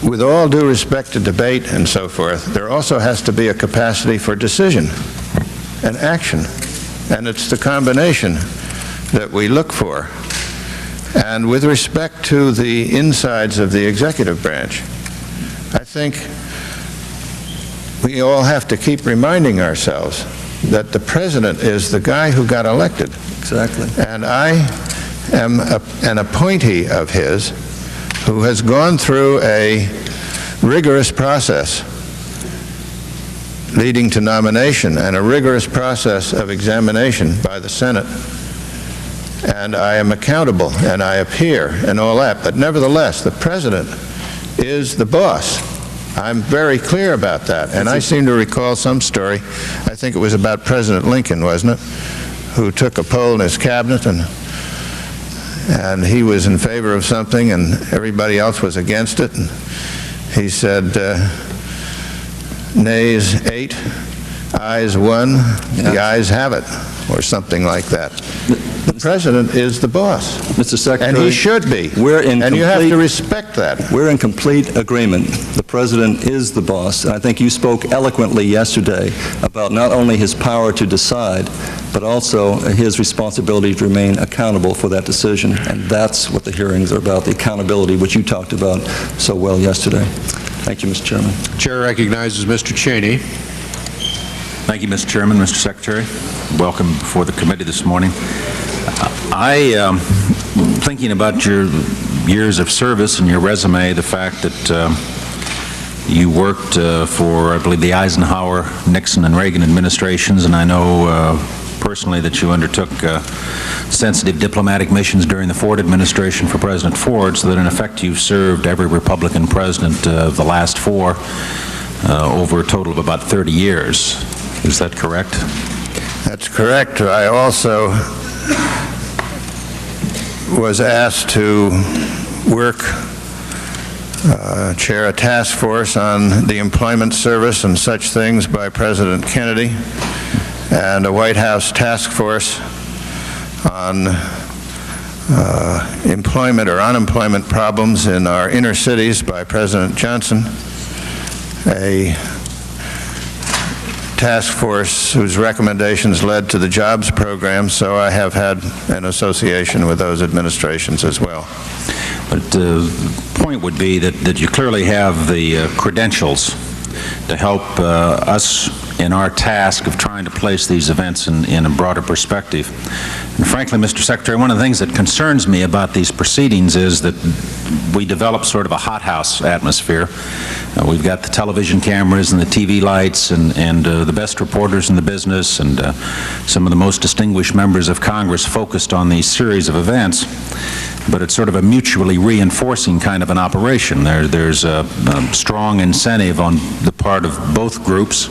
with all due respect to debate and so forth, there also has to be a capacity for decision and action. And it's the combination that we look for. And with respect to the insides of the executive branch, I think we all have to keep reminding ourselves that the president is the guy who got elected. Exactly. And I am an appointee of his who has gone through a rigorous process leading to nomination and a rigorous process of examination by the Senate. And I am accountable and I appear and all that. But nevertheless, the president is the boss. I'm very clear about that. And I seem to recall some story, I think it was about President Lincoln, wasn't it, who took a poll in his cabinet and he was in favor of something and everybody else was against it. And he said, nays 8, ayes 1, the ayes have it, or something like that. The president is the boss. Mr. Secretary, and he should be. And you have to respect that. We're in complete agreement. The president is the boss. And I think you spoke eloquently yesterday about not only his power to decide, but also his responsibility to remain accountable for that decision. And that's what the hearings are about, the accountability, which you talked about so well yesterday. Thank you, Mr. Chairman. Chair recognizes Mr. Cheney. Thank you, Mr. Chairman, Mr. Secretary. Welcome before the committee this morning. Thinking about your years of service and your resume, the fact that you worked for, I believe, the Eisenhower, Nixon, and Reagan administrations, and I know personally that you undertook sensitive diplomatic missions during the Ford administration for President Ford, so that in effect you served every Republican president of the last 4 over a total of about 30 years. Is that correct? That's correct. I also was asked to work, chair a task force on the employment service and such things by President Kennedy, and a White House task force on employment or unemployment problems in our inner cities by President Johnson, a task force whose recommendations led to the jobs program, so I have had an association with those administrations as well. But the point would be that you clearly have the credentials to help us in our task of trying to place these events in a broader perspective. And frankly, Mr. Secretary, one of the things that concerns me about these proceedings is that we develop sort of a hothouse atmosphere. We've got the television cameras and the TV lights and the best reporters in the business and some of the most distinguished members of Congress focused on these series of events. But it's sort of a mutually reinforcing kind of an operation. There's a strong incentive on the part of both groups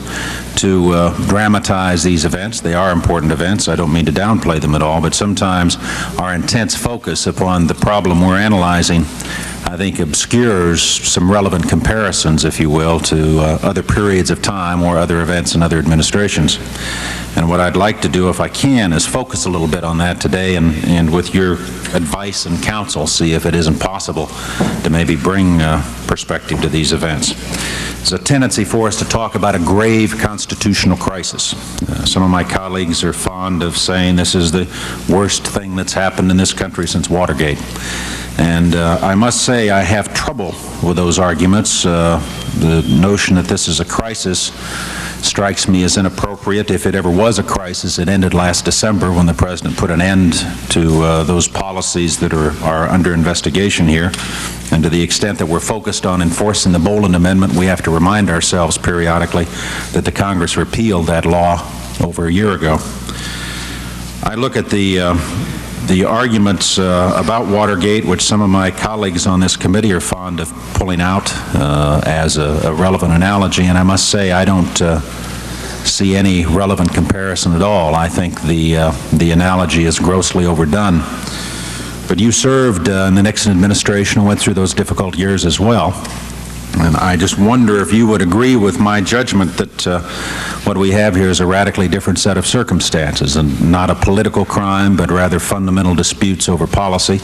to dramatize these events. They are important events. I don't mean to downplay them at all, but sometimes our intense focus upon the problem we're analyzing, I think, obscures some relevant comparisons, if you will, to other periods of time or other events in other administrations. And what I'd like to do, if I can, is focus a little bit on that today and with your advice and counsel, see if it isn't possible to maybe bring perspective to these events. There's a tendency for us to talk about a grave constitutional crisis. Some of my colleagues are fond of saying this is the worst thing that's happened in this country since Watergate. And I must say I have trouble with those arguments. The notion that this is a crisis strikes me as inappropriate. If it ever was a crisis, it ended last December when the President put an end to those policies that are under investigation here. And to the extent that we're focused on enforcing the Boland Amendment, we have to remind ourselves periodically that the Congress repealed that law over a year ago. I look at the arguments about Watergate, which some of my colleagues on this committee are fond of pulling out as a relevant analogy, and I must say I don't see any relevant comparison at all. I think the analogy is grossly overdone. But you served in the Nixon administration and went through those difficult years as well. And I just wonder if you would agree with my judgment that what we have here is a radically different set of circumstances, and not a political crime, but rather fundamental disputes over policy.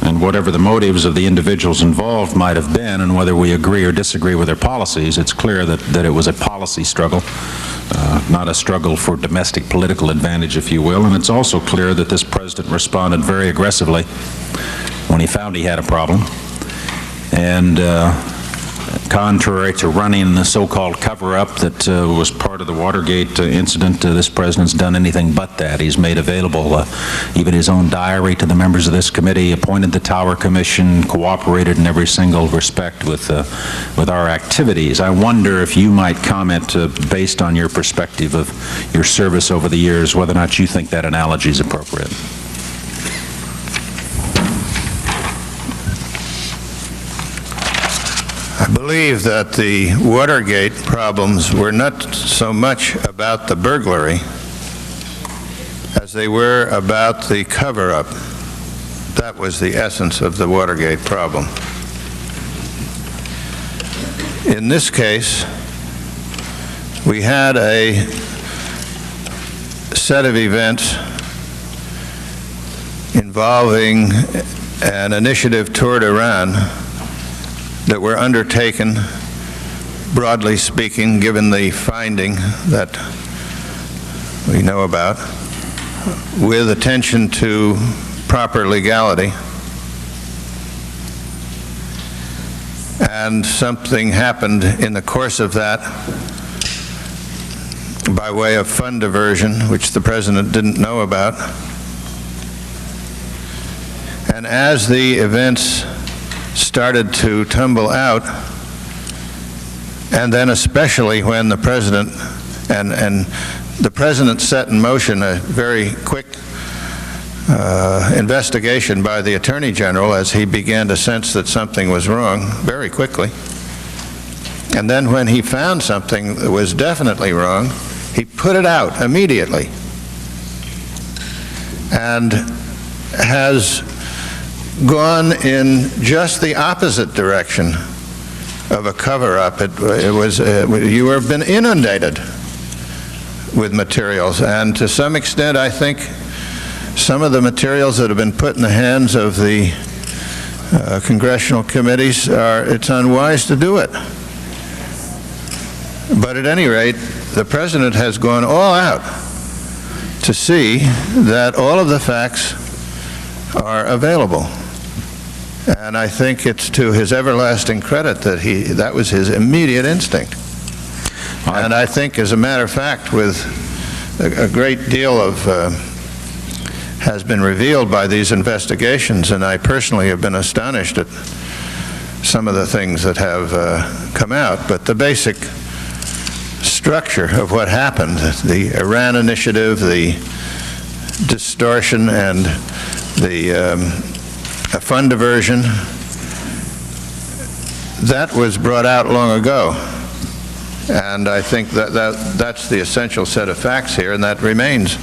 And whatever the motives of the individuals involved might have been, and whether we agree or disagree with their policies, it's clear that it was a policy struggle, not a struggle for domestic political advantage, if you will. And it's also clear that this president responded very aggressively when he found he had a problem. And contrary to running the so-called cover-up that was part of the Watergate incident, this president's done anything but that. He's made available even his own diary to the members of this committee, appointed the Tower Commission, cooperated in every single respect with our activities. I wonder if you might comment, based on your perspective of your service over the years, whether or not you think that analogy is appropriate. I believe that the Watergate problems were not so much about the burglary as they were about the cover-up. That was the essence of the Watergate problem. In this case, we had a set of events involving an initiative toward Iran that were undertaken, broadly speaking, given the finding that we know about, with attention to proper legality. And something happened in the course of that by way of fund diversion, which the president didn't know about. And as the events started to tumble out, and then especially when the president and the president set in motion a very quick investigation by the Attorney General as he began to sense that something was wrong very quickly. And then when he found something that was definitely wrong, he put it out immediately, and has gone in just the opposite direction of a cover-up. You have been inundated with materials, and to some extent I think some of the materials that have been put in the hands of the congressional committees it's unwise to do it. But at any rate, the president has gone all out to see that all of the facts are available. And I think it's to his everlasting credit that that was his immediate instinct. And I think, as a matter of fact, with a great deal of has been revealed by these investigations, and I personally have been astonished at some of the things that have come out, but the basic structure of what happened, the Iran initiative, the distortion, and the fund diversion, that was brought out long ago. And I think that's the essential set of facts here, and that remains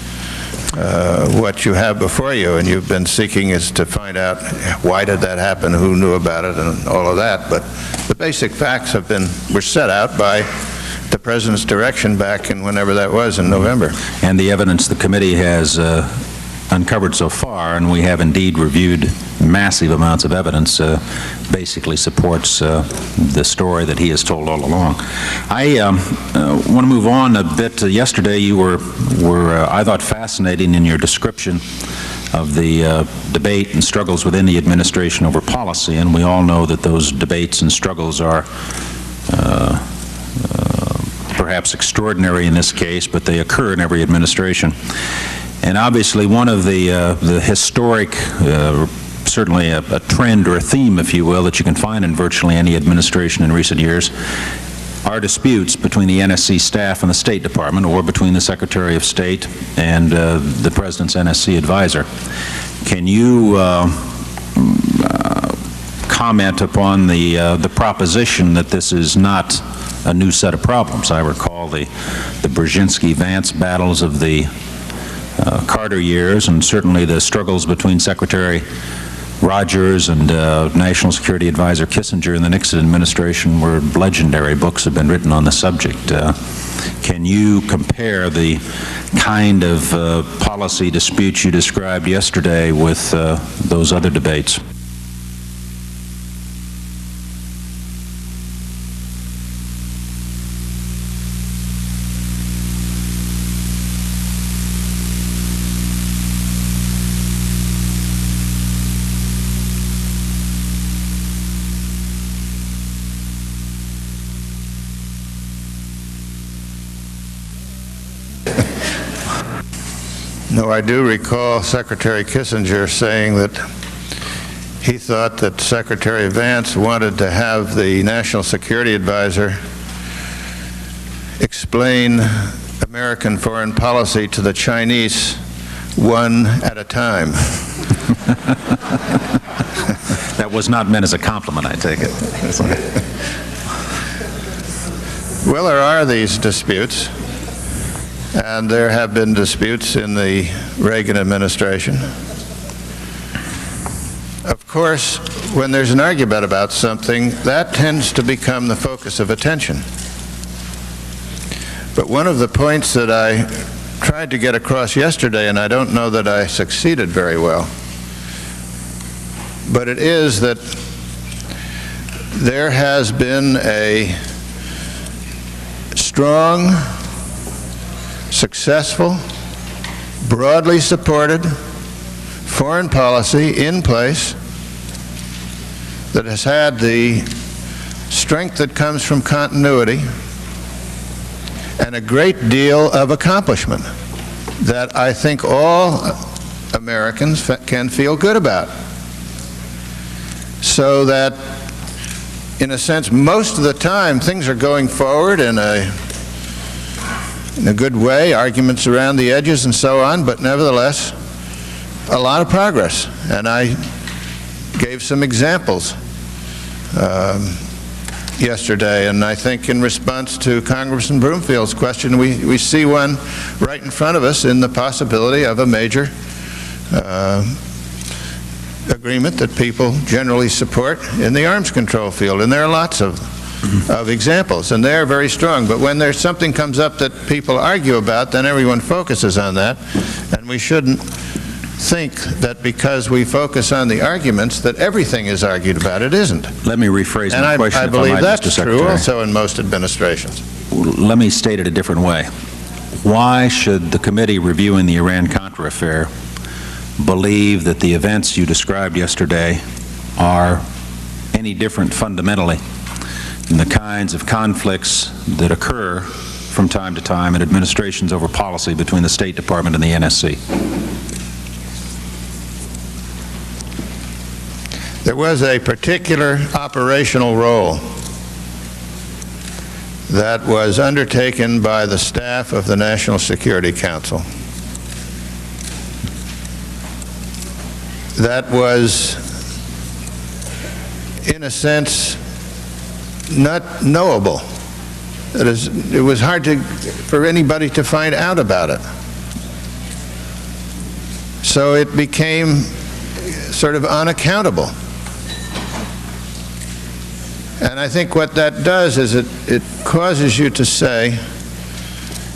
what you have before you, and you've been seeking is to find out why did that happen, who knew about it, and all of that. But the basic facts were set out by the President's direction back in whenever that was, in November. And the evidence the committee has uncovered so far, and we have indeed reviewed massive amounts of evidence, basically supports the story that he has told all along. I want to move on a bit. Yesterday you were I thought, fascinating in your description of the debate and struggles within the administration over policy, and we all know that those debates and struggles are perhaps extraordinary in this case, but they occur in every administration. And obviously one of the historic, certainly a trend or a theme, if you will, that you can find in virtually any administration in recent years are disputes between the NSC staff and the State Department, or between the Secretary of State and the President's NSC advisor. Can you comment upon the proposition that this is not a new set of problems? I recall the Brzezinski-Vance battles of the Carter years, and certainly the struggles between Secretary Rogers and National Security Advisor Kissinger in the Nixon administration were legendary. Books have been written on the subject. Can you compare the kind of policy disputes you described yesterday with those other debates? No, I do recall Secretary Kissinger saying that he thought that Secretary Vance wanted to have the National Security Advisor explain American foreign policy to the Chinese one at a time. That was not meant as a compliment, I take it. Well, there are these disputes, and there have been disputes in the Reagan administration. Of course, when there's an argument about something, that tends to become the focus of attention. But one of the points that I tried to get across yesterday, and I don't know that I succeeded very well, but it is that there has been a strong, successful, broadly supported foreign policy in place that has had the strength that comes from continuity and a great deal of accomplishment that I think all Americans can feel good about. So that, in a sense, most of the time things are going forward in a good way, arguments around the edges and so on, but nevertheless, a lot of progress. And I gave some examples yesterday, and I think in response to Congressman Broomfield's question, we see one right in front of us in the possibility of a major agreement that people generally support in the arms control field. And there are lots of examples, and they're very strong. But when there's something comes up that people argue about, then everyone focuses on that, and we shouldn't think that because we focus on the arguments that everything is argued about. It isn't. Let me rephrase my And question, I if believe might, that's Mr. true Secretary. also in most administrations. Let me state it a different way. Why should the committee reviewing the Iran-Contra affair believe that the events you described yesterday are any different fundamentally than the kinds of conflicts that occur from time to time in administrations over policy between the State Department and the NSC? There was a particular operational role that was undertaken by the staff of the National Security Council that was, in a sense, not knowable. That is, it was hard for anybody to find out about it. So it became sort of unaccountable. And I think what that does is it causes you to say,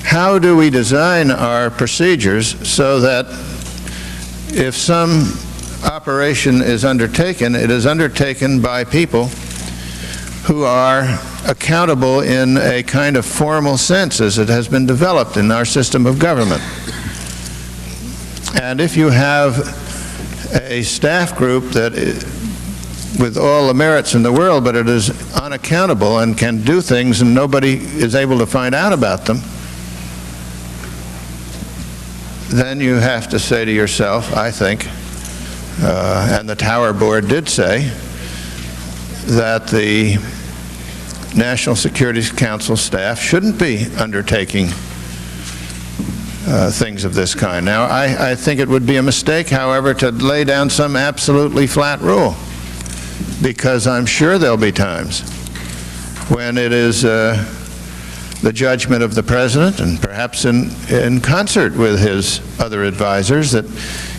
how do we design our procedures so that if some operation is undertaken, it is undertaken by people who are accountable in a kind of formal sense as it has been developed in our system of government. And if you have a staff group that with all the merits in the world, but it is unaccountable and can do things and nobody is able to find out about them, then you have to say to yourself, I think, and the Tower Board did say, that the National Security Council staff shouldn't be undertaking things of this kind. Now, I think it would be a mistake, however, to lay down some absolutely flat rule, because I'm sure there'll be times when it is the judgment of the President, and perhaps in concert with his other advisors, that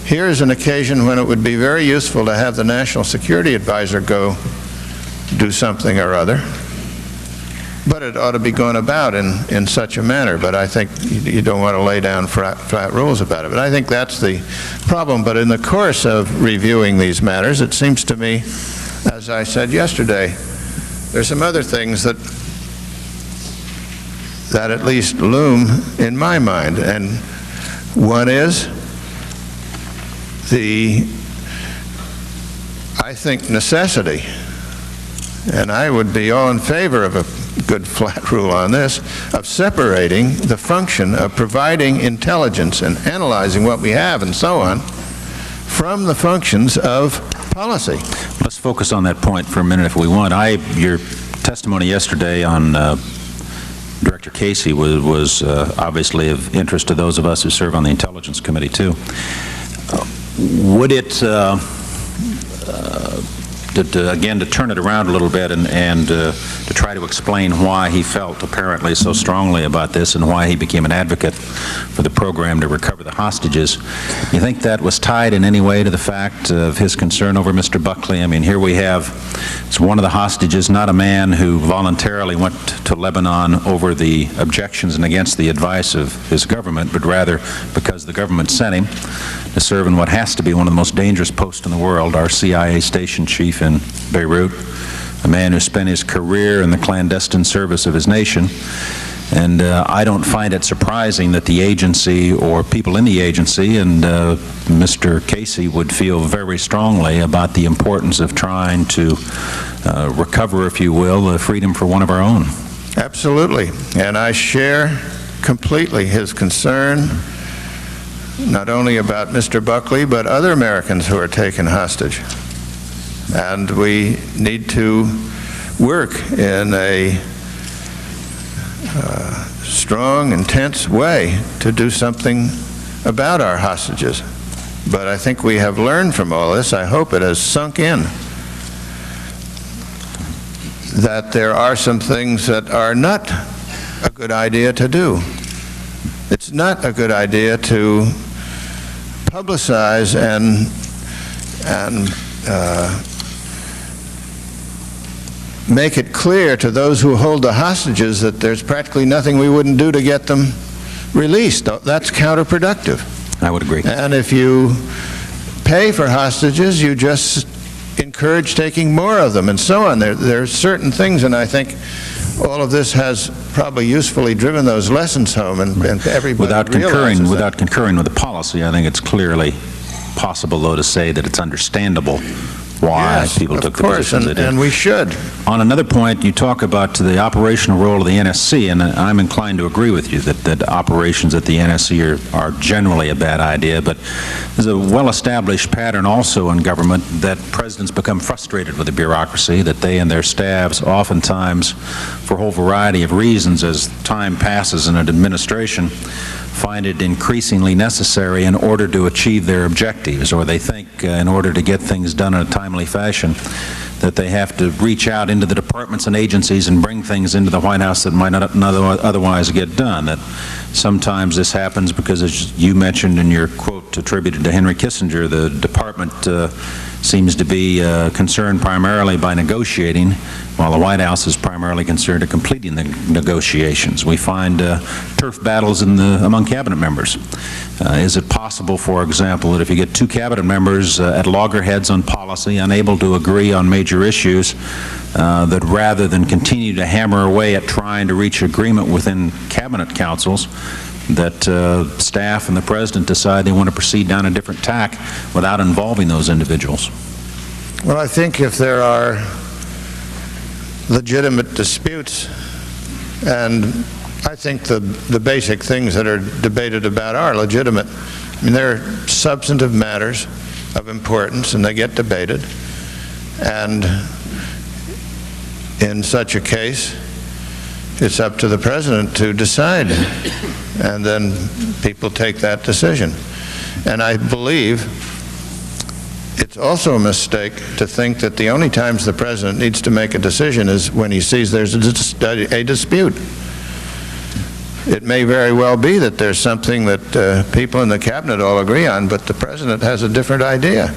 here is an occasion when it would be very useful to have the National Security Advisor go do something or other. But it ought to be gone about in such a manner. But I think you don't want to lay down flat rules about it. But I think that's the problem. But in the course of reviewing these matters, it seems to me, as I said yesterday, there's some other things that at least loom in my mind. And one is I think, necessity. And I would be all in favor of a good flat rule on this, of separating the function of providing intelligence and analyzing what we have and so on from the functions of policy. Let's focus on that point for a minute if we want. Your testimony yesterday on Director Casey was obviously of interest to those of us who serve on the Intelligence Committee, too. Would it, again, to turn it around a little bit and to try to explain why he felt apparently so strongly about this and why he became an advocate for the program to recover the hostages, you think that was tied in any way to the fact of his concern over Mr. Buckley? I mean, here we have, it's one of the hostages, not a man who voluntarily went to Lebanon over the objections and against the advice of his government, but rather because the government sent him to serve in what has to be one of the most dangerous posts in the world, our CIA station chief in Beirut, a man who spent his career in the clandestine service of his nation. And I don't find it surprising that the agency or people in the agency and Mr. Casey would feel very strongly about the importance of trying to recover, if you will, freedom for one of our own. Absolutely. And I share completely his concern, not only about Mr. Buckley, but other Americans who are taken hostage. And we need to work in a strong, intense way to do something about our hostages. But I think we have learned from all this, I hope it has sunk in, that there are some things that are not a good idea to do. It's not a good idea to publicize and make it clear to those who hold the hostages that there's practically nothing we wouldn't do to get them released. That's counterproductive. I would agree. And if you pay for hostages, you just encourage taking more of them and so on. There are certain things, and I think all of this has probably usefully driven those lessons home, and everybody realizes Without concurring with the policy, I think it's clearly possible, though, to say that it's understandable why people took the position they did. And we should. On another point, you talk about the operational role of the NSC, and I'm inclined to agree with you that operations at the NSC are generally a bad idea, but there's a well-established pattern also in government that presidents become frustrated with the bureaucracy, that they and their staffs oftentimes, for a whole variety of reasons, as time passes in an administration, find it increasingly necessary in order to achieve their objectives, or they think in order to get things done in a timely fashion that they have to reach out into the departments and agencies and bring things into the White House that might not otherwise get done. That sometimes this happens because, as you mentioned in your quote attributed to Henry Kissinger, the department seems to be concerned primarily by negotiating, while the White House is primarily concerned with completing the negotiations. We find turf battles among cabinet members. Is it possible, for example, that if you get two cabinet members at loggerheads on policy, unable to agree on major issues, that rather than continue to hammer away at trying to reach agreement within cabinet councils, that staff and the president decide they want to proceed down a different tack without involving those individuals? Well, I think if there are legitimate disputes, and I think the basic things that are debated about are legitimate. I mean, they're substantive matters of importance, and they get debated. And in such a case, it's up to the president to decide, and then people take that decision. And I believe it's also a mistake to think that the only times the president needs to make a decision is when he sees there's a dispute. It may very well be that there's something that people in the cabinet all agree on, but the president has a different idea.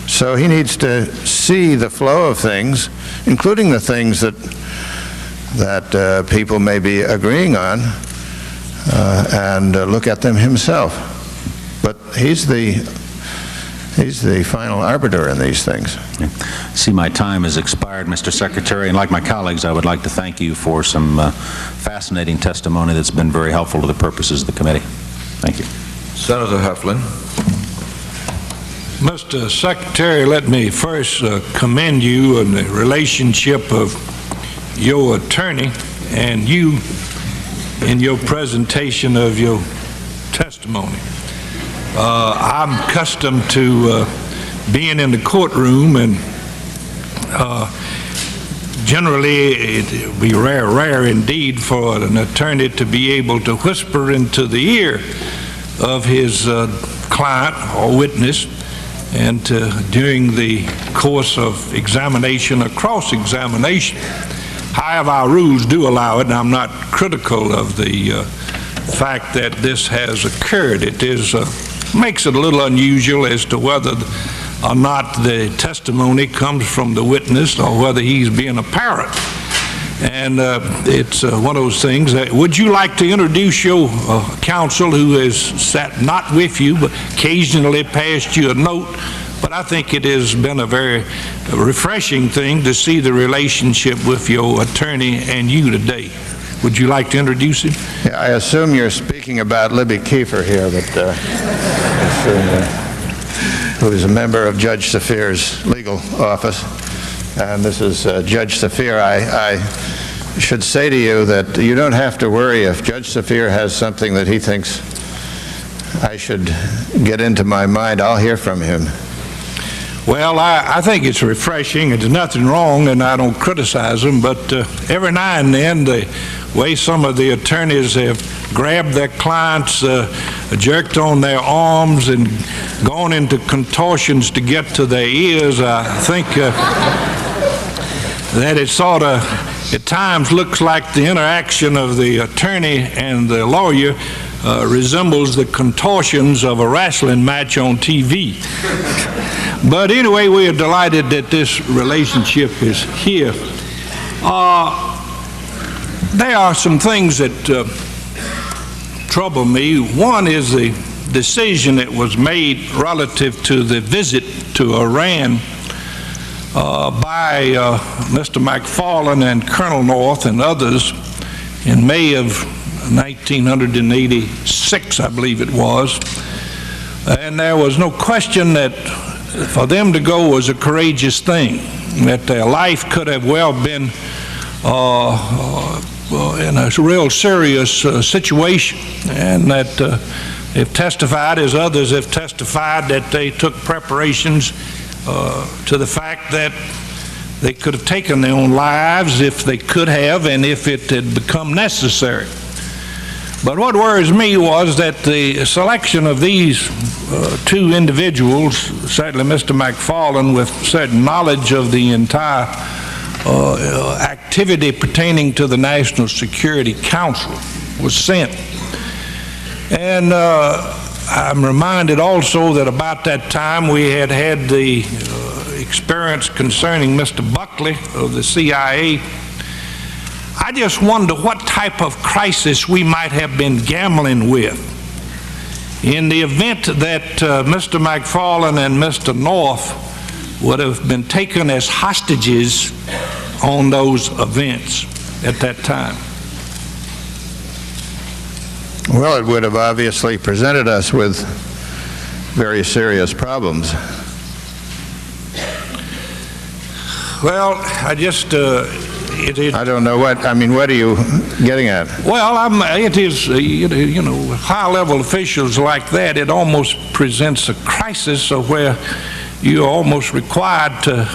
So he needs to see the flow of things, including the things that people may be agreeing on, and look at them himself. But he's the final arbiter in these things. I see my time has expired, Mr. Secretary, and like my colleagues, I would like to thank you for some fascinating testimony that's been very helpful to the purposes of the committee. Thank you. Senator Heflin. Mr. Secretary, let me first commend you on the relationship of your attorney and you in your presentation of your testimony. I'm accustomed to being in the courtroom, and generally it would be rare indeed for an attorney to be able to whisper into the ear of his client or witness, and during the course of examination or cross-examination. However, our rules do allow it, and I'm not critical of the fact that this has occurred. It makes it a little unusual as to whether or not the testimony comes from the witness or whether he's being a parrot. And it's one of those things. Would you like to introduce your counsel who has sat not with you, but occasionally passed you a note? But I think it has been a very refreshing thing to see the relationship with your attorney and you today. Would you like to introduce him? Yeah, I assume you're speaking about Libby Kiefer here, who is a member of Judge Saphir's legal office. And this is Judge Saphir. I should say to you that you don't have to worry if Judge Saphir has something that he thinks I should get into my mind. I'll hear from him. Well, I think it's refreshing, and there's nothing wrong, and I don't criticize them, but every now and then the way some of the attorneys have grabbed their clients, jerked on their arms, and gone into contortions to get to their ears, I think that it sort of at times looks like the interaction of the attorney and the lawyer resembles the contortions of a wrestling match on TV. But anyway, we are delighted that this relationship is here. There are some things that trouble me. One is the decision that was made relative to the visit to Iran by Mr. McFarland and Colonel North and others in May of 1986, I believe it was. And there was no question that for them to go was a courageous thing, that their life could have well been in a real serious situation, and that they've testified, as others have testified, that they took preparations to the fact that they could have taken their own lives if they could have and if it had become necessary. But what worries me was that the selection of these two individuals, certainly Mr. McFarland with certain knowledge of the entire activity pertaining to the National Security Council, was sent. And I'm reminded also that about that time we had the experience concerning Mr. Buckley of the CIA. I just wonder what type of crisis we might have been gambling with in the event that Mr. McFarland and Mr. North would have been taken as hostages on those events at that time. Well, it would have obviously presented us with very serious problems. Well, I just... I don't know what are you getting at? Well, it is, you know, high-level officials like that, it almost presents a crisis of where you're almost required to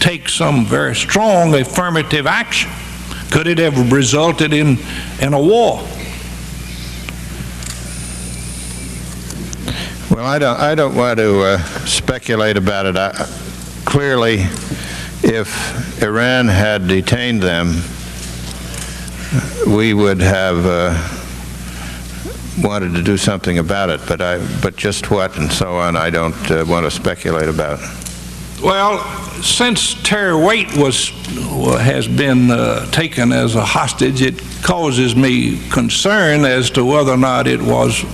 take some very strong affirmative action. Could it have resulted in a war? Well, I don't want to speculate about it. Clearly, if Iran had detained them, we would have wanted to do something about it, but just what and so on, I don't want to speculate about. Well, since Terry Waite has been taken as a hostage, it causes me concern as to whether or not it was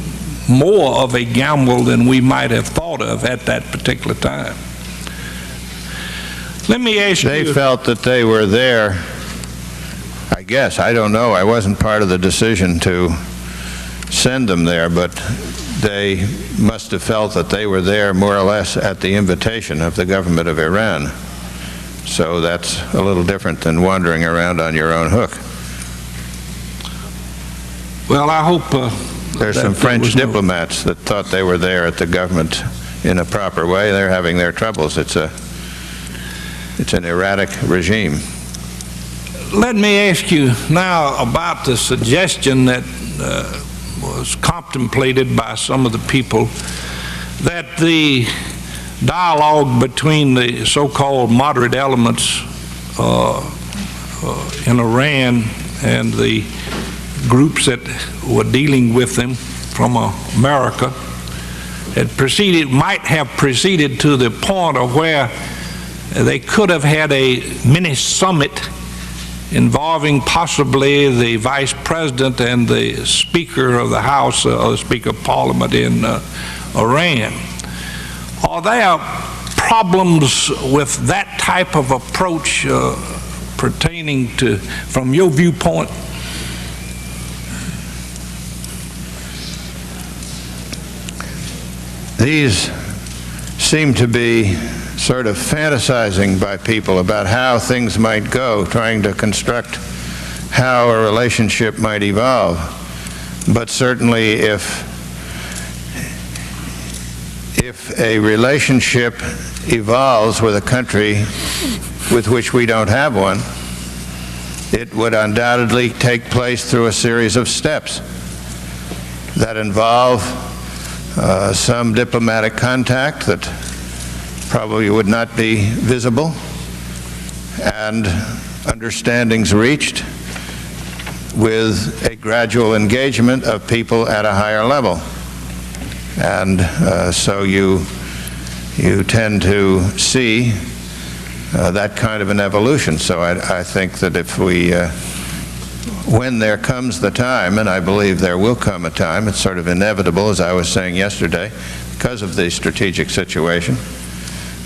more of a gamble than we might have thought of at that particular time. Let me ask you... They felt that they were there, I guess. I don't know. I wasn't part of the decision to send them there, but they must have felt that they were there more or less at the invitation of the government of Iran. So that's a little different than wandering around on your own hook. Well, I hope There's some French diplomats that thought they were there at the government in a proper way. They're having their troubles. It's an erratic regime. Let me ask you now about the suggestion that was contemplated by some of the people that the dialogue between the so-called moderate elements in Iran and the groups that were dealing with them from America might have proceeded to the point of where they could have had a mini summit involving possibly the Vice President and the Speaker of the House, or the Speaker of Parliament in Iran. Are there problems with that type of approach pertaining to, from your viewpoint? These seem to be sort of fantasizing by people about how things might go, trying to construct how a relationship might evolve. But certainly if a relationship evolves with a country with which we don't have one, it would undoubtedly take place through a series of steps that involve some diplomatic contact that probably would not be visible, and understandings reached with a gradual engagement of people at a higher level. And so you tend to see that kind of an evolution. So I think that if we, when there comes the time, and I believe there will come a time, it's sort of inevitable, as I was saying yesterday, because of the strategic situation,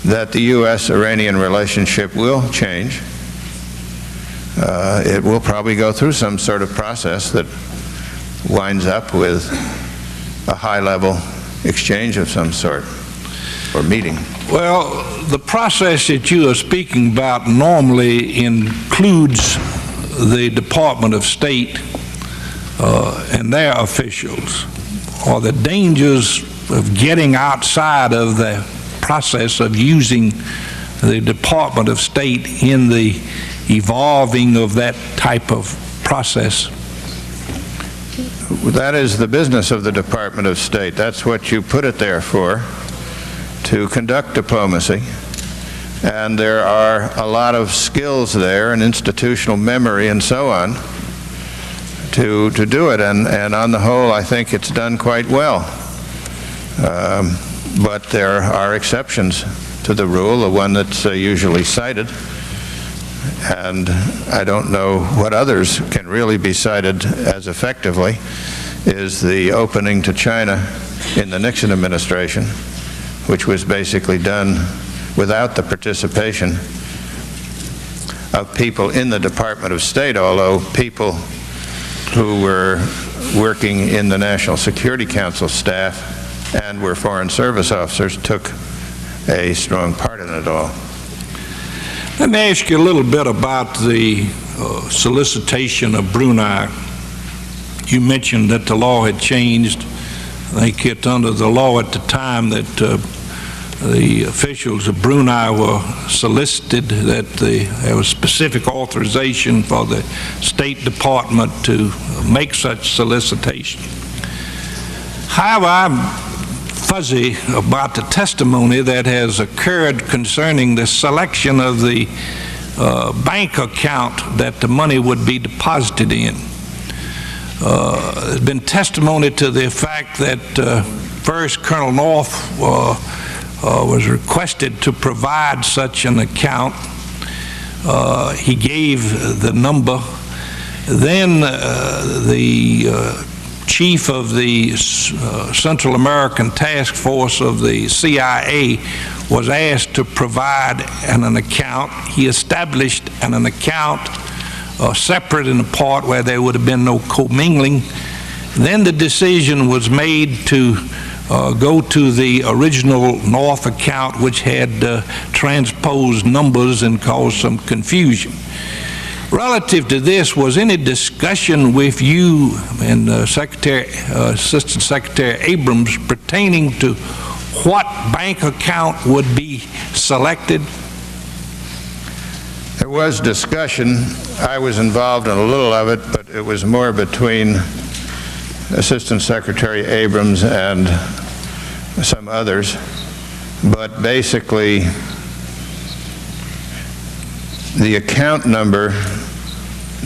that the U.S.-Iranian relationship will change. It will probably go through some sort of process that winds up with a high-level exchange of some sort, or meeting. Well, the process that you are speaking about normally includes the Department of State and their officials. Are the dangers of getting outside of the process of using the Department of State in the evolving of that type of process? That is the business of the Department of State. That's what you put it there for, to conduct diplomacy. And there are a lot of skills there, and institutional memory and so on, to do it. And on the whole, I think it's done quite well. But there are exceptions to the rule, the one that's usually cited. And I don't know what others can really be cited as effectively, is the opening to China in the Nixon administration, which was basically done without the participation of people in the Department of State, although people who were working in the National Security Council staff and were Foreign Service officers took a strong part in it all. Let me ask you a little bit about the solicitation of Brunei. You mentioned that the law had changed. I think it's under the law at the time that the officials of Brunei were solicited, that there was specific authorization for the State Department to make such solicitation. However, I'm fuzzy about the testimony that has occurred concerning the selection of the bank account that the money would be deposited in. There's been testimony to the fact that first Colonel North was requested to provide such an account. He gave the number. Then the chief of the Central American Task Force of the CIA was asked to provide an account. He established an account separate and apart where there would have been no commingling. Then the decision was made to go to the original North account, which had transposed numbers and caused some confusion. Relative to this, was any discussion with you and Assistant Secretary Abrams pertaining to what bank account would be selected? There was discussion. I was involved in a little of it, but it was more between Assistant Secretary Abrams and some others. But basically, the account number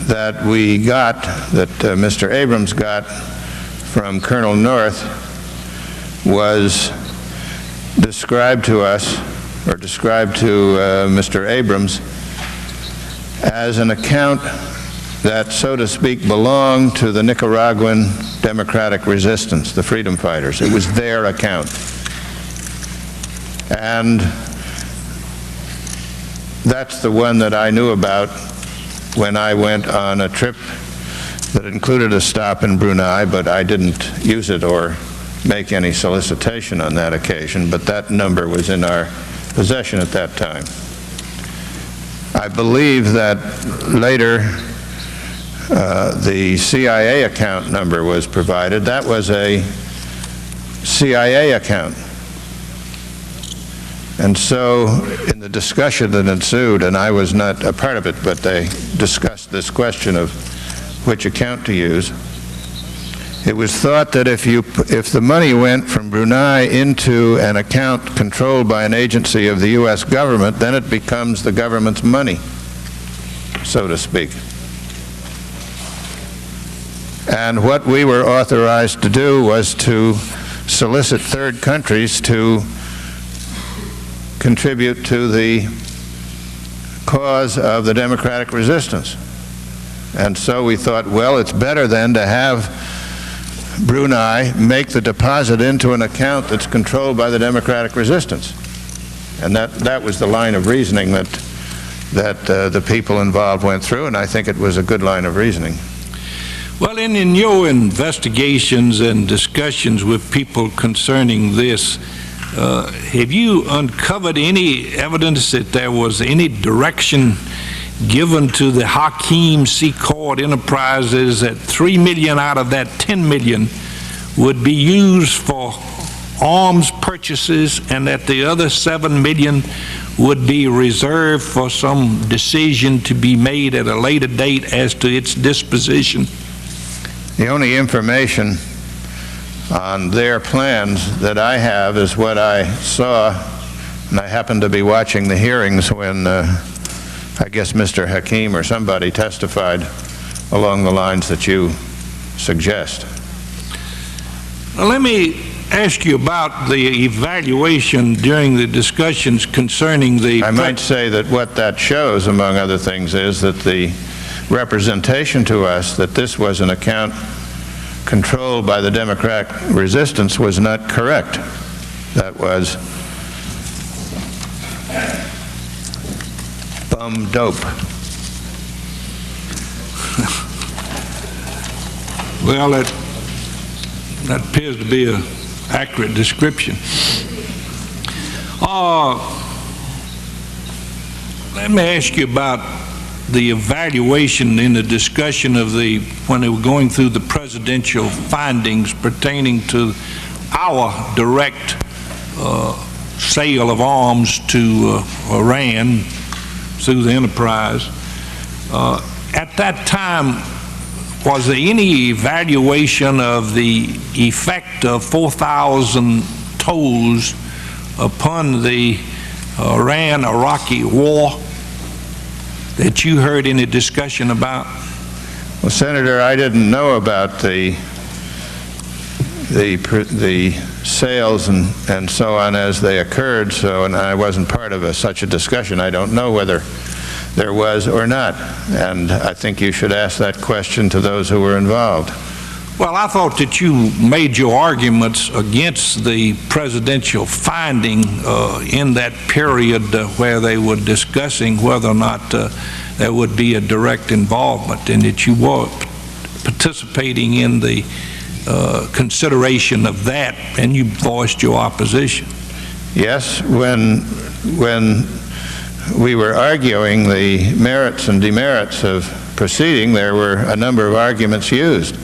that we got, that Mr. Abrams got from Colonel North, was described to us, or described to Mr. Abrams, as an account that, so to speak, belonged to the Nicaraguan Democratic Resistance, the Freedom Fighters. It was their account. And that's the one that I knew about when I went on a trip that included a stop in Brunei, but I didn't use it or make any solicitation on that occasion, but that number was in our possession at that time. I believe that later the CIA account number was provided. That was a CIA account. And so in the discussion that ensued, and I was not a part of it, but they discussed this question of which account to use, it was thought that if the money went from Brunei into an account controlled by an agency of the U.S. government, then it becomes the government's money, so to speak. And what we were authorized to do was to solicit third countries to contribute to the cause of the democratic resistance. And so we thought, well, it's better then to have Brunei make the deposit into an account that's controlled by the democratic resistance. And that was the line of reasoning that the people involved went through, and I think it was a good line of reasoning. Well, in your investigations and discussions with people concerning this, have you uncovered any evidence that there was any direction given to the Hakeem Secord Enterprises that $3 million out of that $10 million would be used for arms purchases, and that the other $7 million would be reserved for some decision to be made at a later date as to its disposition? The only information on their plans that I have is what I saw, and I happened to be watching the hearings when I guess Mr. Hakeem or somebody testified along the lines that you suggest. Now, let me ask you about the evaluation during the discussions concerning the... I might say that what that shows, among other things, is that the representation to us that this was an account controlled by the democratic resistance was not correct. That was bum dope. Well, that appears to be an accurate description. Let me ask you about the evaluation in the discussion of when they were going through the presidential findings pertaining to our direct sale of arms to Iran through the enterprise. At that time, was there any evaluation of the effect of 4,000 toes upon the Iran-Iraqi war that you heard any discussion about? Well, Senator, I didn't know about the sales and so on as they occurred, and I wasn't part of such a discussion. I don't know whether there was or not, and I think you should ask that question to those who were involved. Well, I thought that you made your arguments against the presidential finding in that period where they were discussing whether or not there would be a direct involvement, and that you were participating in the consideration of that, and you voiced your opposition. Yes, when we were arguing the merits and demerits of proceeding, there were a number of arguments used.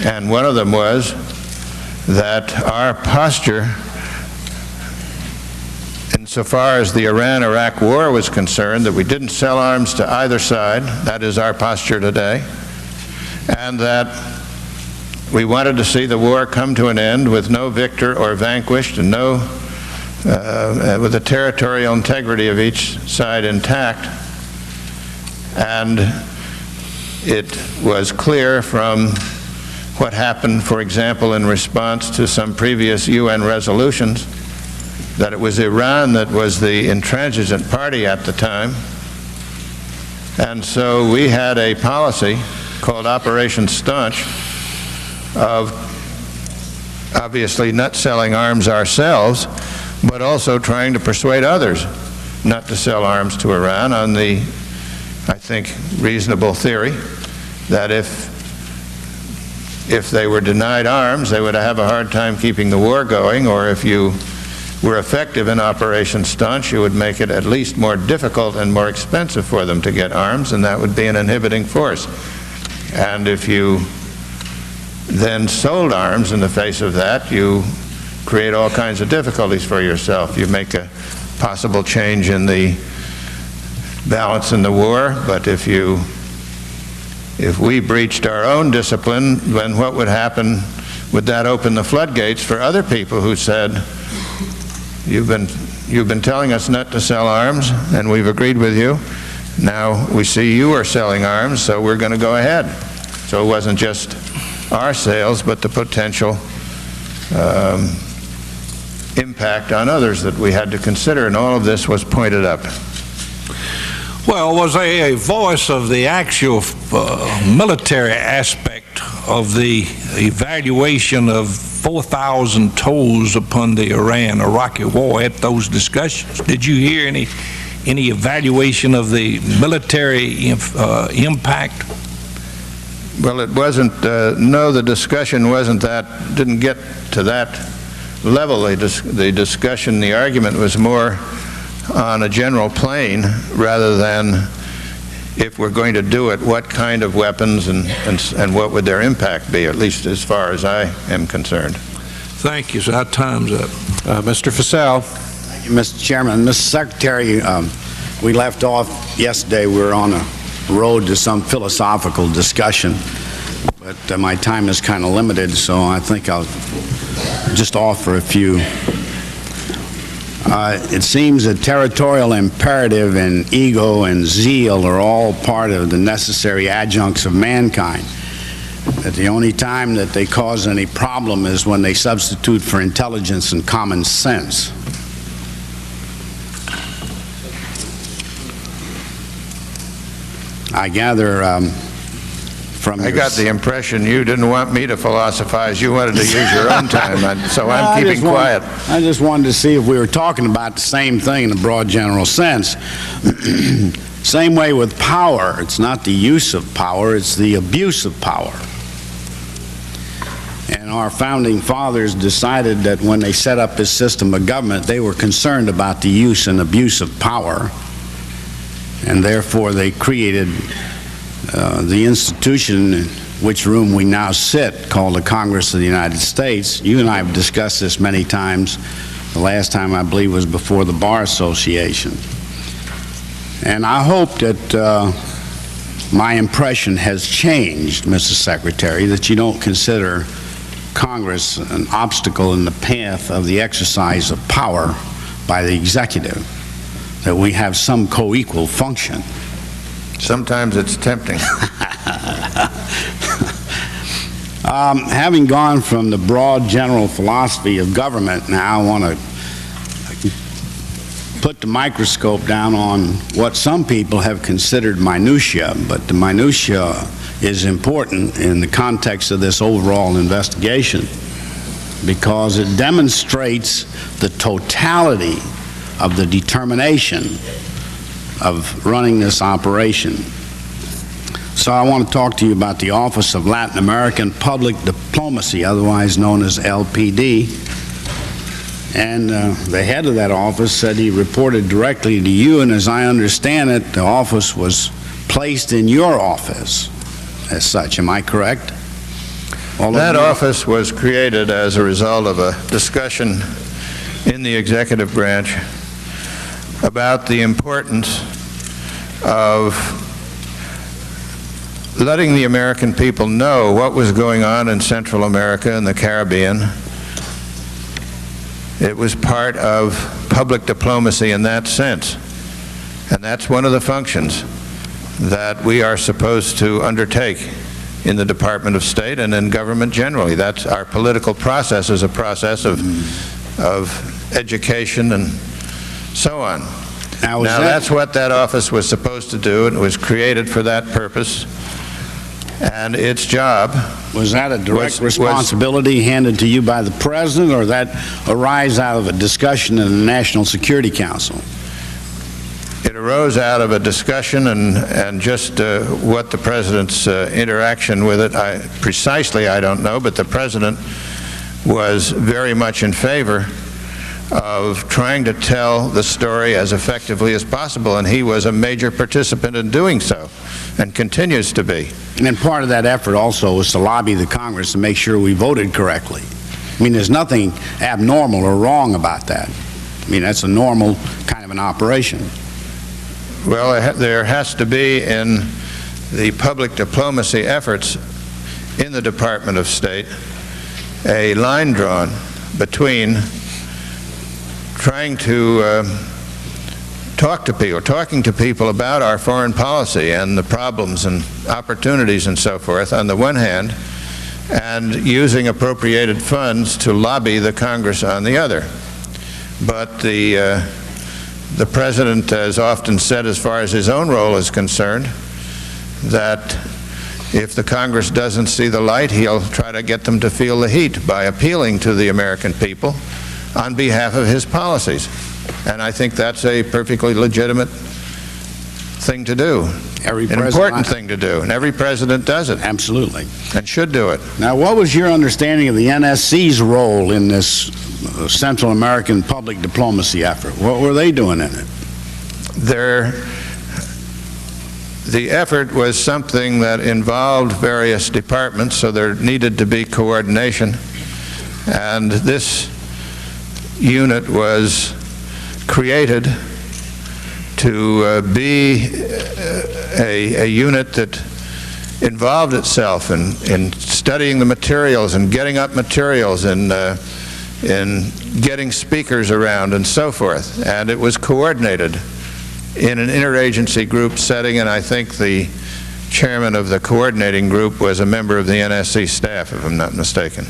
And one of them was that our posture, insofar as the Iran-Iraq war was concerned, that we didn't sell arms to either side, that is our posture today, and that we wanted to see the war come to an end with no victor or vanquished, and with the territorial integrity of each side intact. And it was clear from what happened, for example, in response to some previous UN resolutions, that it was Iran that was the intransigent party at the time. And so we had a policy called Operation Staunch of obviously not selling arms ourselves, but also trying to persuade others not to sell arms to Iran on the, I think, reasonable theory that if they were denied arms, they would have a hard time keeping the war going, or if you were effective in Operation Staunch, you would make it at least more difficult and more expensive for them to get arms, and that would be an inhibiting force. And if you then sold arms in the face of that, you create all kinds of difficulties for yourself. You make a possible change in the balance in the war, but if we breached our own discipline, then what would happen? Would that open the floodgates for other people who said, you've been telling us not to sell arms, and we've agreed with you. Now we see you are selling arms, so we're going to go ahead. So it wasn't just our sales, but the potential impact on others that we had to consider, and all of this was pointed up. Well, was a voice of the actual military aspect of the evaluation of 4,000 tolls upon the Iran-Iraqi war at those discussions? Did you hear any evaluation of the military impact? Well, it wasn't, no, the discussion wasn't that, didn't get to that level. The discussion, the argument was more on a general plane rather than if we're going to do it, what kind of weapons and what would their impact be, at least as far as I am concerned. Thank you, sir. Our time's up. Mr. Fasell. Thank you, Mr. Chairman. Mr. Secretary, we left off yesterday. We were on a road to some philosophical discussion, but my time is kind of limited, so I think I'll just offer a few. It seems that territorial imperative and ego and zeal are all part of the necessary adjuncts of mankind. That the only time that they cause any problem is when they substitute for intelligence and common sense. I gather from I got the impression you didn't want me to philosophize. You wanted to use your own time, so I'm keeping quiet. I just wanted to see if we were talking about the same thing in a broad general sense. Same way with power. It's not the use of power, it's the abuse of power. And our founding fathers decided that when they set up this system of government, they were concerned about the use and abuse of power. And therefore they created the institution in which room we now sit, called the Congress of the United States. You and I have discussed this many times. The last time, I believe, was before the Bar Association. And I hope that my impression has changed, Mr. Secretary, that you don't consider Congress an obstacle in the path of the exercise of power by the executive, that we have some co-equal function. Sometimes it's tempting. Having gone from the broad general philosophy of government, now I want to put the microscope down on what some people have considered minutia, but the minutia is important in the context of this overall investigation because it demonstrates the totality of the determination of running this operation. So I want to talk to you about the Office of Latin American Public Diplomacy, otherwise known as LPD. And the head of that office said he reported directly to you, and as I understand it, the office was placed in your office as such. Am I correct? That office was created as a result of a discussion in the executive branch about the importance of letting the American people know what was going on in Central America and the Caribbean. It was part of public diplomacy in that sense. And that's one of the functions that we are supposed to undertake in the Department of State and in government generally. That's our political process, is a process of education and so on. Now that's what that office was supposed to do, and it was created for that purpose. And its job was that a direct responsibility handed to you by the President, or that arise out of a discussion in the National Security Council? It arose out of a discussion and just what the President's interaction with it, precisely I don't know, but the President was very much in favor of trying to tell the story as effectively as possible, and he was a major participant in doing so, and continues to be. And part of that effort also was to lobby the Congress to make sure we voted correctly. I mean, there's nothing abnormal or wrong about that. I mean, that's a normal kind of an operation. Well, there has to be in the public diplomacy efforts in the Department of State a line drawn between trying to talking to people about our foreign policy and the problems and opportunities and so forth on the one hand, and using appropriated funds to lobby the Congress on the other. But the President has often said, as far as his own role is concerned, that if the Congress doesn't see the light, he'll try to get them to feel the heat by appealing to the American people on behalf of his policies. And I think that's a perfectly legitimate thing to do, an important thing to do, and every president does it. Absolutely. And should do it. Now, what was your understanding of the NSC's role in this Central American public diplomacy effort? What were they doing in it? The effort was something that involved various departments, so there needed to be coordination. And this unit was created to be a unit that involved itself in studying the materials and getting up materials and in getting speakers around and so forth. And it was coordinated in an interagency group setting, and I think the chairman of the coordinating group was a member of the NSC staff, if I'm not mistaken.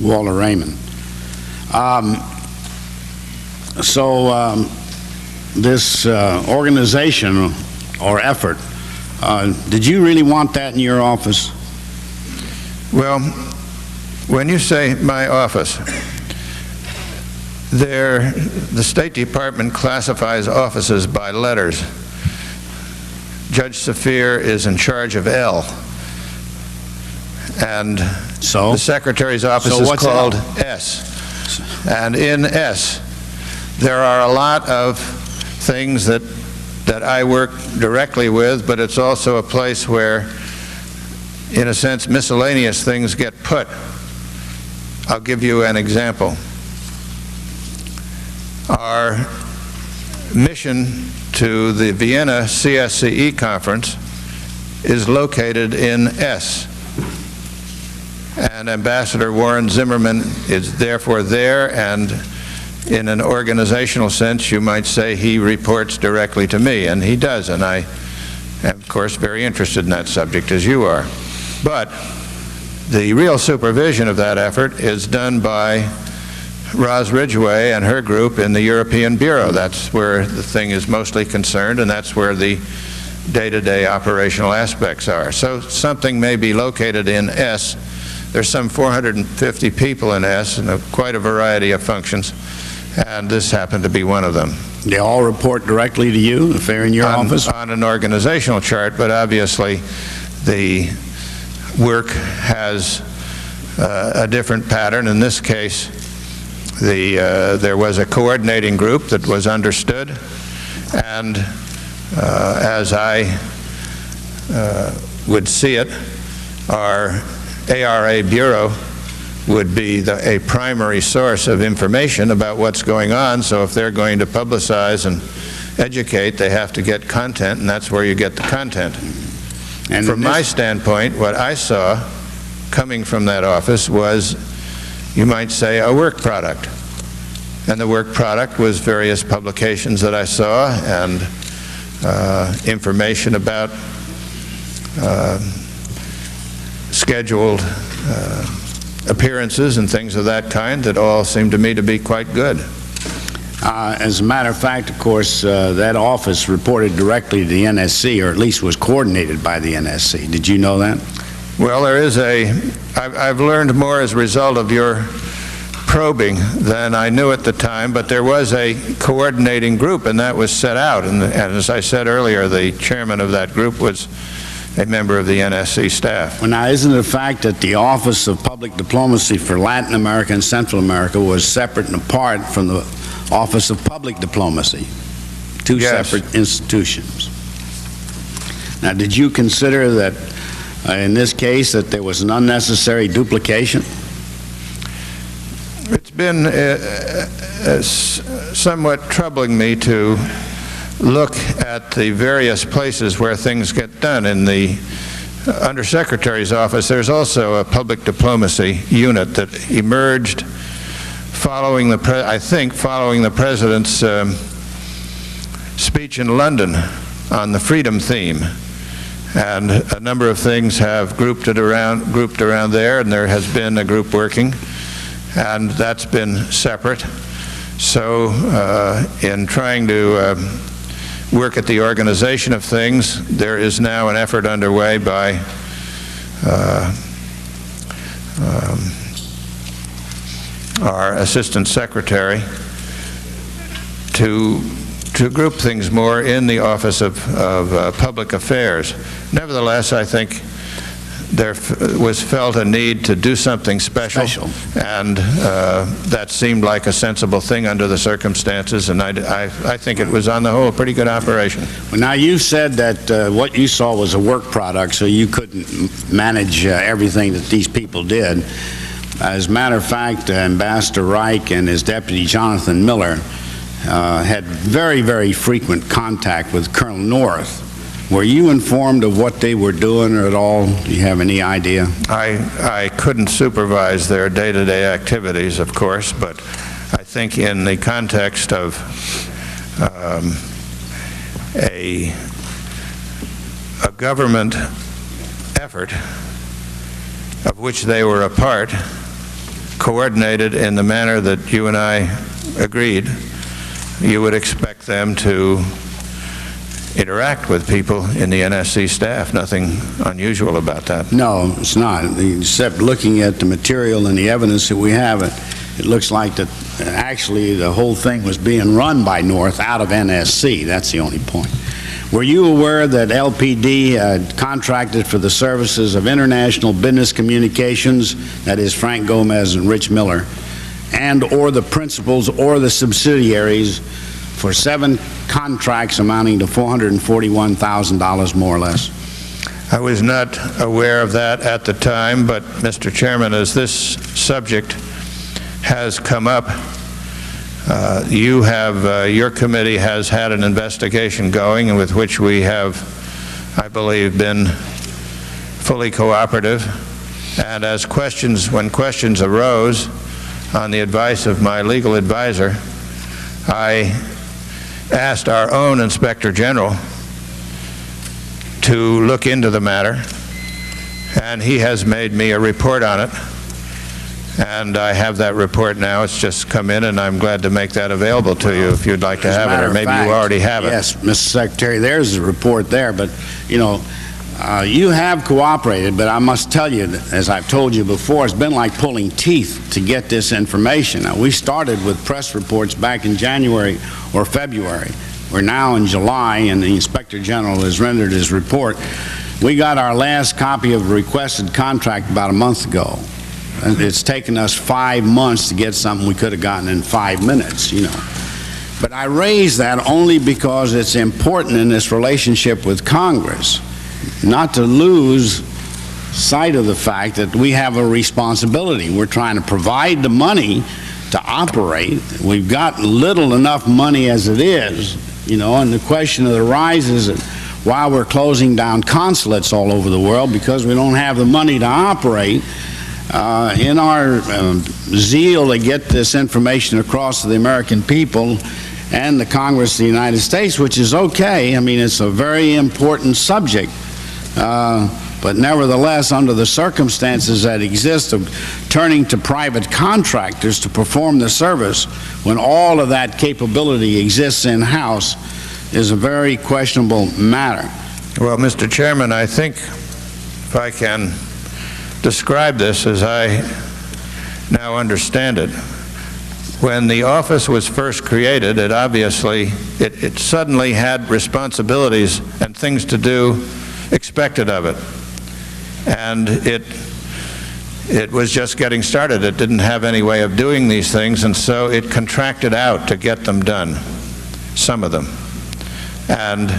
Walter Raymond. This organization or effort, did you really want that in your office? Well, when you say my office, the State Department classifies offices by letters. Judge Saphir is in charge of L, and the Secretary's office is called S. And in S, there are a lot of things that I work directly with, but it's also a place where, in a sense, miscellaneous things get put. I'll give you an example. Our mission to the Vienna CSCE conference is located in S. And Ambassador Warren Zimmerman is therefore there, and in an organizational sense, you might say he reports directly to me, and he does, and I am, of course, very interested in that subject, as you are. But the real supervision of that effort is done by Roz Ridgway and her group in the European Bureau. That's where the thing is mostly concerned, and that's where the day-to-day operational aspects are. So something may be located in S. There's some 450 people in S and quite a variety of functions. and this happened to be one of them. They all report directly to you if they're in your office? On an organizational chart, but obviously the work has a different pattern. In this case, there was a coordinating group that was understood, and as I would see it, our ARA Bureau would be a primary source of information about what's going on, so if they're going to publicize and educate, they have to get content, and that's where you get the content. And from my standpoint, what I saw coming from that office was, you might say, a work product. And the work product was various publications that I saw and information about scheduled appearances and things of that kind that all seemed to me to be quite good. As a matter of fact, of course, that office reported directly to the NSC, or at least was coordinated by the NSC. Did you know that? Well, there is I've learned more as a result of your probing than I knew at the time, but there was a coordinating group, and that was set out. And as I said earlier, the chairman of that group was a member of the NSC staff. Well, now, isn't it a fact that the Office of Public Diplomacy for Latin America and Central America was separate and apart from the Office of Public Diplomacy? Two Yes. separate institutions. Now, did you consider that, in this case, that there was an unnecessary duplication? It's been somewhat troubling me to look at the various places where things get done. In the Undersecretary's office, there's also a public diplomacy unit that emerged following the President's speech in London on the freedom theme. And a number of things have grouped around there, and there has been a group working, and that's been separate. So in trying to work at the organization of things, there is now an effort underway by our Assistant Secretary to group things more in the Office of Public Affairs. Nevertheless, I think there was felt a need to do something special. And that seemed like a sensible thing under the circumstances, and I think it was on the whole a pretty good operation. Well, now, you said that what you saw was a work product, so you couldn't manage everything that these people did. As a matter of fact, Ambassador Reich and his deputy, Jonathan Miller, had very, very frequent contact with Colonel North. Were you informed of what they were doing at all? Do you have any idea? I couldn't supervise their day-to-day activities, of course, but I think in the context of a government effort of which they were a part, coordinated in the manner that you and I agreed, you would expect them to interact with people in the NSC staff. Nothing unusual about that. No, it's not. Except looking at the material and the evidence that we have, it looks like that actually the whole thing was being run by North out of NSC. That's the only point. Were you aware that LPD had contracted for the services of International Business Communications, that is Frank Gomez and Rich Miller, and or the principals or the subsidiaries for 7 contracts amounting to $441,000 more or less? I was not aware of that at the time, but Mr. Chairman, as this subject has come up, your committee has had an investigation going, and with which we have, I believe, been fully cooperative. And as when questions arose, on the advice of my legal advisor, I asked our own Inspector General to look into the matter, and he has made me a report on it. And I have that report now. It's just come in, and I'm glad to make that available to you if you'd like to have it, or maybe you already have it. Yes, Mr. Secretary, there's a report there, but, you know, You have cooperated, but I must tell you, that, as I've told you before, it's been like pulling teeth to get this information. Now, we started with press reports back in January or February. We're now in July, and the Inspector General has rendered his report. We got our last copy of the requested contract about a month ago. And it's taken us 5 months to get something we could have gotten in 5 minutes, you know. But I raise that only because it's important in this relationship with Congress not to lose sight of the fact that we have a responsibility. We're trying to provide the money to operate. We've got enough money as it is, you know, and the question that arises is why we're closing down consulates all over the world, because we don't have the money to operate. In our zeal to get this information across to the American people and the Congress of the United States, which is okay. I mean, it's a very important subject. But nevertheless, under the circumstances that exist of turning to private contractors to perform the service when all of that capability exists in-house is a very questionable matter. Well, Mr. Chairman, I think if I can describe this as I now understand it. When the office was first created, it suddenly had responsibilities and things to do expected of it. And it was just getting started. It didn't have any way of doing these things, and so it contracted out to get them done, some of them. And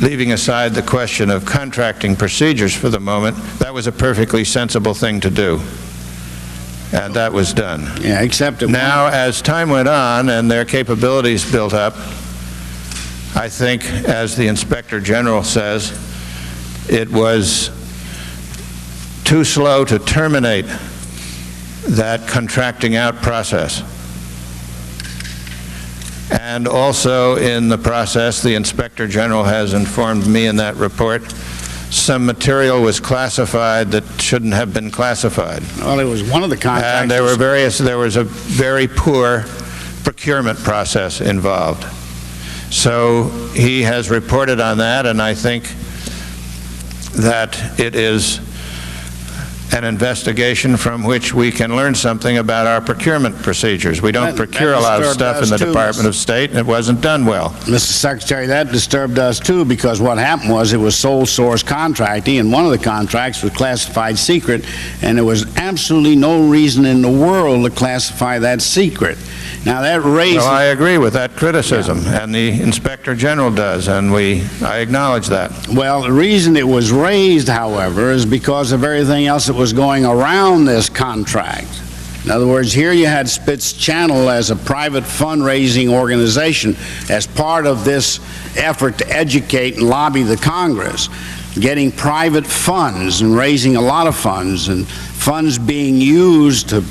leaving aside the question of contracting procedures for the moment, that was a perfectly sensible thing to do. And that was done. Yeah, except that now, as time went on and their capabilities built up, I think, as the Inspector General says, it was too slow to terminate that contracting out process. And also in the process, the Inspector General has informed me in that report, some material was classified that shouldn't have been classified. Well, it was one of the contractors. And there was a very poor procurement process involved. So he has reported on that, and I think that it is an investigation from which we can learn something about our procurement procedures. We don't procure a lot of stuff in the Department of State, and it wasn't done well. Mr. Secretary, that disturbed us too, because what happened was it was sole source contracting, and one of the contracts was classified secret, and there was absolutely no reason in the world to classify that secret. Now that raises... Well, I agree with that criticism, and the Inspector General does, and I acknowledge that. Well, the reason it was raised, however, is because of everything else that was going around this contract. In other words, here you had Spitz Channel as a private fundraising organization as part of this effort to educate and lobby the Congress, getting private funds and raising a lot of funds, and funds being used to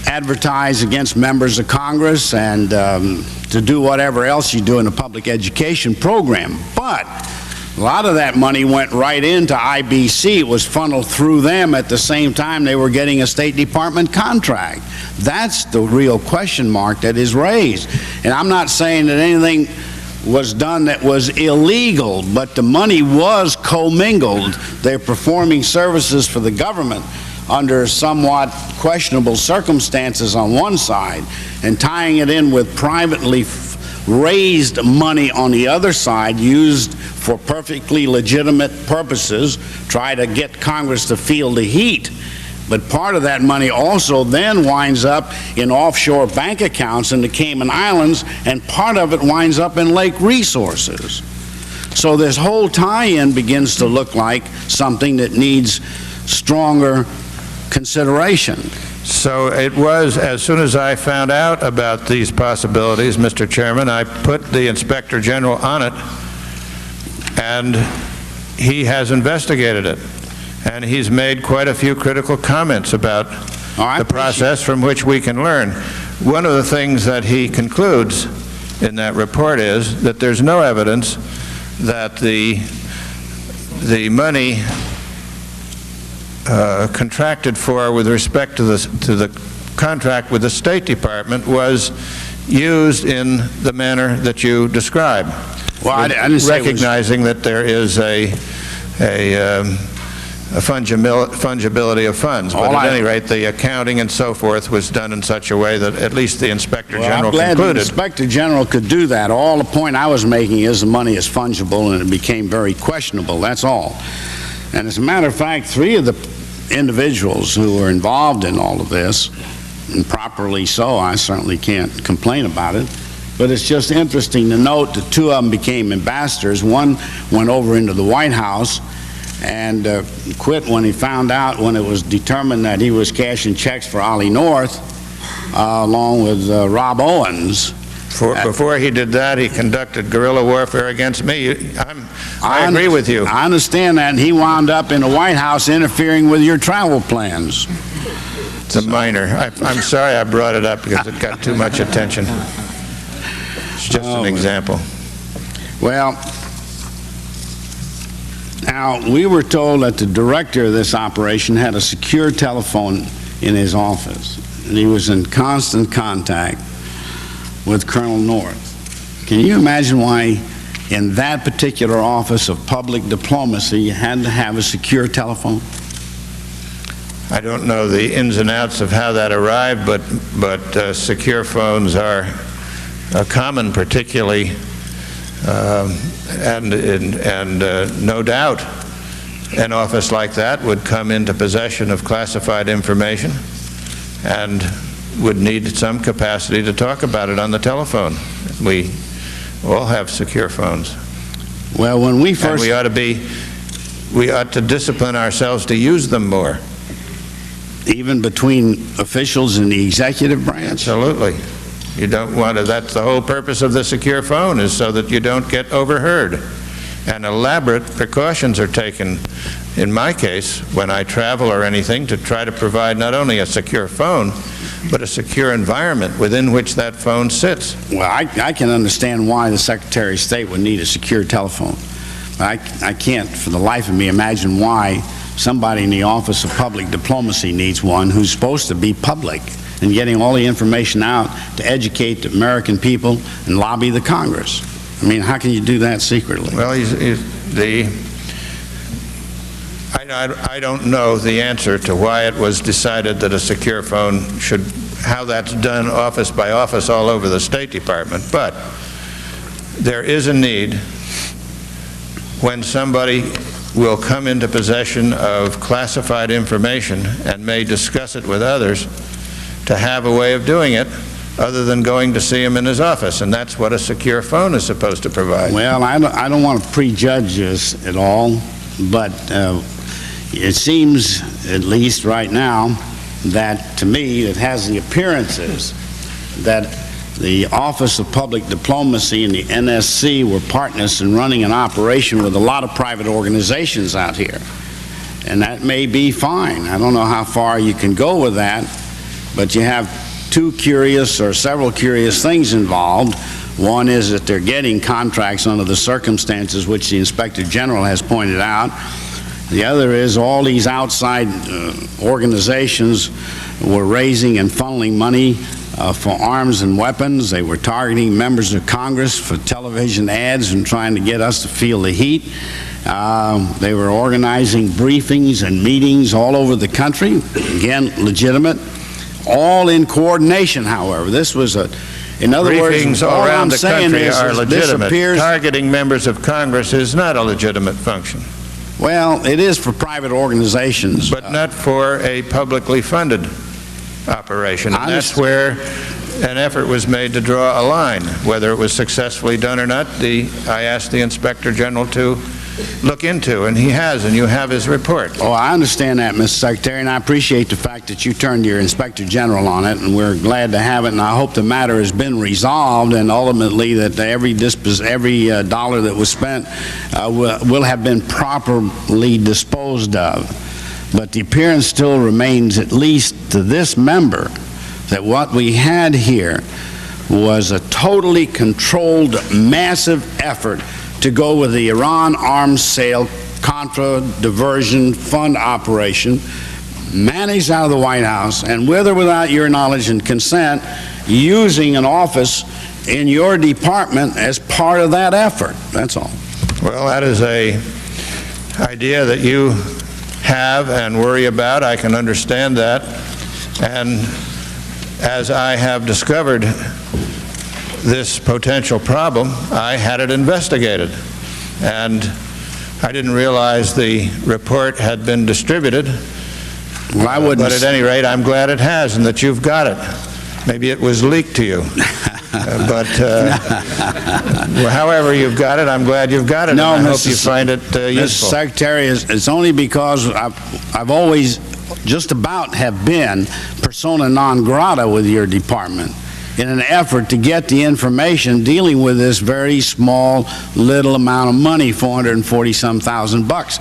advertise against members of Congress and to do whatever else you do in a public education program. But a lot of that money went right into IBC. It was funneled through them at the same time they were getting a State Department contract. That's the real question mark that is raised. And I'm not saying that anything was done that was illegal, but the money was commingled. They're performing services for the government under somewhat questionable circumstances on one side, and tying it in with privately raised money on the other side, used for perfectly legitimate purposes, try to get Congress to feel the heat. But part of that money also then winds up in offshore bank accounts in the Cayman Islands, and part of it winds up in lake resources. So this whole tie-in begins to look like something that needs stronger consideration. So it was, as soon as I found out about these possibilities, Mr. Chairman, I put the Inspector General on it, and he has investigated it. And he's made quite a few critical comments about the process from which we can learn. One of the things that he concludes in that report is that there's no evidence that the money contracted for with respect to the contract with the State Department was used in the manner that you describe. Well, I didn't say it was- recognizing that there is a fungibility of funds. But at any rate, the accounting and so forth was done in such a way that at least the Inspector Well, General I'm glad the concluded. Inspector General could do that. All the point I was making is the money is fungible and it became very questionable, that's all. And as a matter of fact, 3 of the individuals who were involved in all of this, and properly so, I certainly can't complain about it, but it's just interesting to note that 2 of them became ambassadors. One went over into the White House and quit when he found out, when it was determined that he was cashing checks for Ollie North, along with Rob Owens. Before he did that, he conducted guerrilla warfare against me. I agree with you. I understand that, and he wound up in the White House interfering with your travel plans. It's a minor. I'm sorry I brought it up because it got too much attention. It's just an example. Well, now, we were told that the director of this operation had a secure telephone in his office, and he was in constant contact with Colonel North. Can you imagine why in that particular office of public diplomacy you had to have a secure telephone? I don't know the ins and outs of how that arrived, but secure phones are common, particularly, and no doubt an office like that would come into possession of classified information and would need some capacity to talk about it on the telephone. We all have secure phones. Well, when we first... And we ought to discipline ourselves to use them more. Even between officials in the executive branch? Absolutely. You don't want to, that's the whole purpose of the secure phone, is so that you don't get overheard. And elaborate precautions are taken, in my case, when I travel or anything, to try to provide not only a secure phone, but a secure environment within which that phone sits. Well, I can understand why the Secretary of State would need a secure telephone. I can't, for the life of me, imagine why somebody in the Office of Public Diplomacy needs one who's supposed to be public and getting all the information out to educate the American people and lobby the Congress. I mean, how can you do that secretly? Well, I don't know the answer to why it was decided that a secure phone should, how that's done office by office all over the State Department, but there is a need when somebody will come into possession of classified information and may discuss it with others to have a way of doing it other than going to see him in his office, and that's what a secure phone is supposed to provide. Well, I don't want to prejudge this at all, but it seems, at least right now, that to me it has the appearances that the Office of Public Diplomacy and the NSC were partners in running an operation with a lot of private organizations out here. And that may be fine. I don't know how far you can go with that, but you have 2 curious or several curious things involved. One is that they're getting contracts under the circumstances which the Inspector General has pointed out. The other is all these outside organizations were raising and funneling money for arms and weapons. They were targeting members of Congress for television ads and trying to get us to feel the heat. They were organizing briefings and meetings all over the country, again, legitimate, all in coordination, however. This was in other Briefings words, all all around I'm the saying country is are this legitimate. appears... Targeting members of Congress is not a legitimate function. Well, it is for private organizations. But not for a publicly funded operation. And that's where an effort was made to draw a line. Whether it was successfully done or not, I asked the Inspector General to look into, and he has, and you have his report. Oh, I understand that, Mr. Secretary, and I appreciate the fact that you turned your Inspector General on it, and we're glad to have it, and I hope the matter has been resolved, and ultimately that every dollar that was spent will have been properly disposed of. But the appearance still remains, at least to this member, that what we had here was a totally controlled, massive effort to go with the Iran arms sale, Contra diversion fund operation, managed out of the White House, and with or without your knowledge and consent, using an office in your department as part of that effort. That's all. Well, that is a idea that you have and worry about. I can understand that. And as I have discovered this potential problem, I had it investigated. And I didn't realize the report had been distributed. Well, I wouldn't. But at any rate, I'm glad it has and that you've got it. Maybe it was leaked to you. Well, however you've got it, I'm glad you've got it. No, and I hope you find it useful. Mr. Secretary, it's only because I've always just about have been persona non grata with your department in an effort to get the information dealing with this very small, little amount of money, $440-some thousand bucks.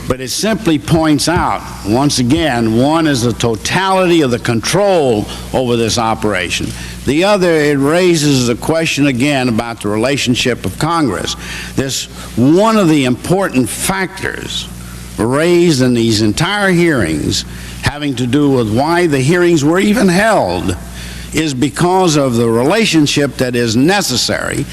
But it simply points out, once again, one is the totality of the control over this operation. The other, it raises the question again about the relationship of Congress. This, one of the important factors raised in these entire hearings having to do with why the hearings were even held is because of the relationship that is necessary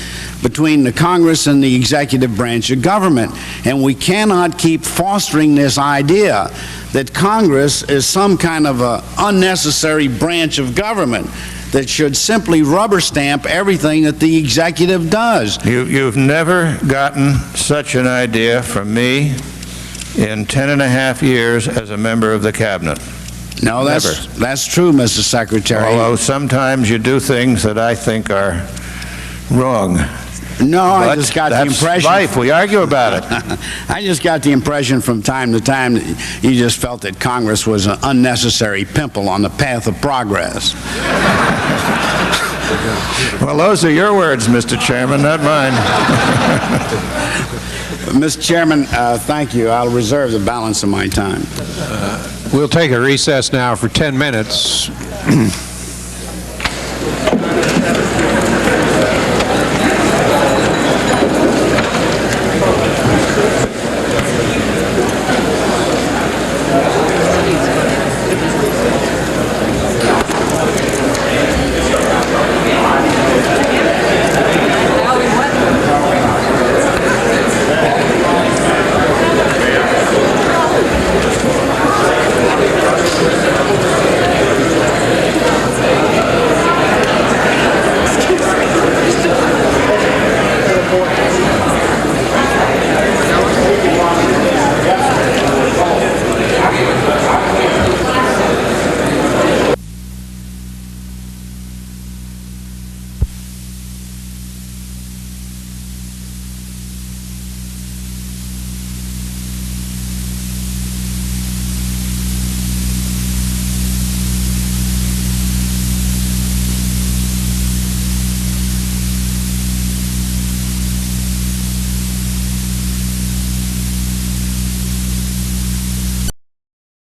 between the Congress and the executive branch of government. And we cannot keep fostering this idea that Congress is some kind of an unnecessary branch of government that should simply rubber stamp everything that the executive does. You've never gotten such an idea from me in 10.5 years as a member of the cabinet. No, that's true, Mr. Secretary. Although sometimes you do things that I think are wrong. No, I But just got the that's impression. life. We argue about it. I just got the impression from time to time that you just felt that Congress was an unnecessary pimple on the path of progress. Well, those are your words, Mr. Chairman, not mine. Mr. Chairman, thank you. I'll reserve the balance of my time. We'll take a recess now for 10 minutes.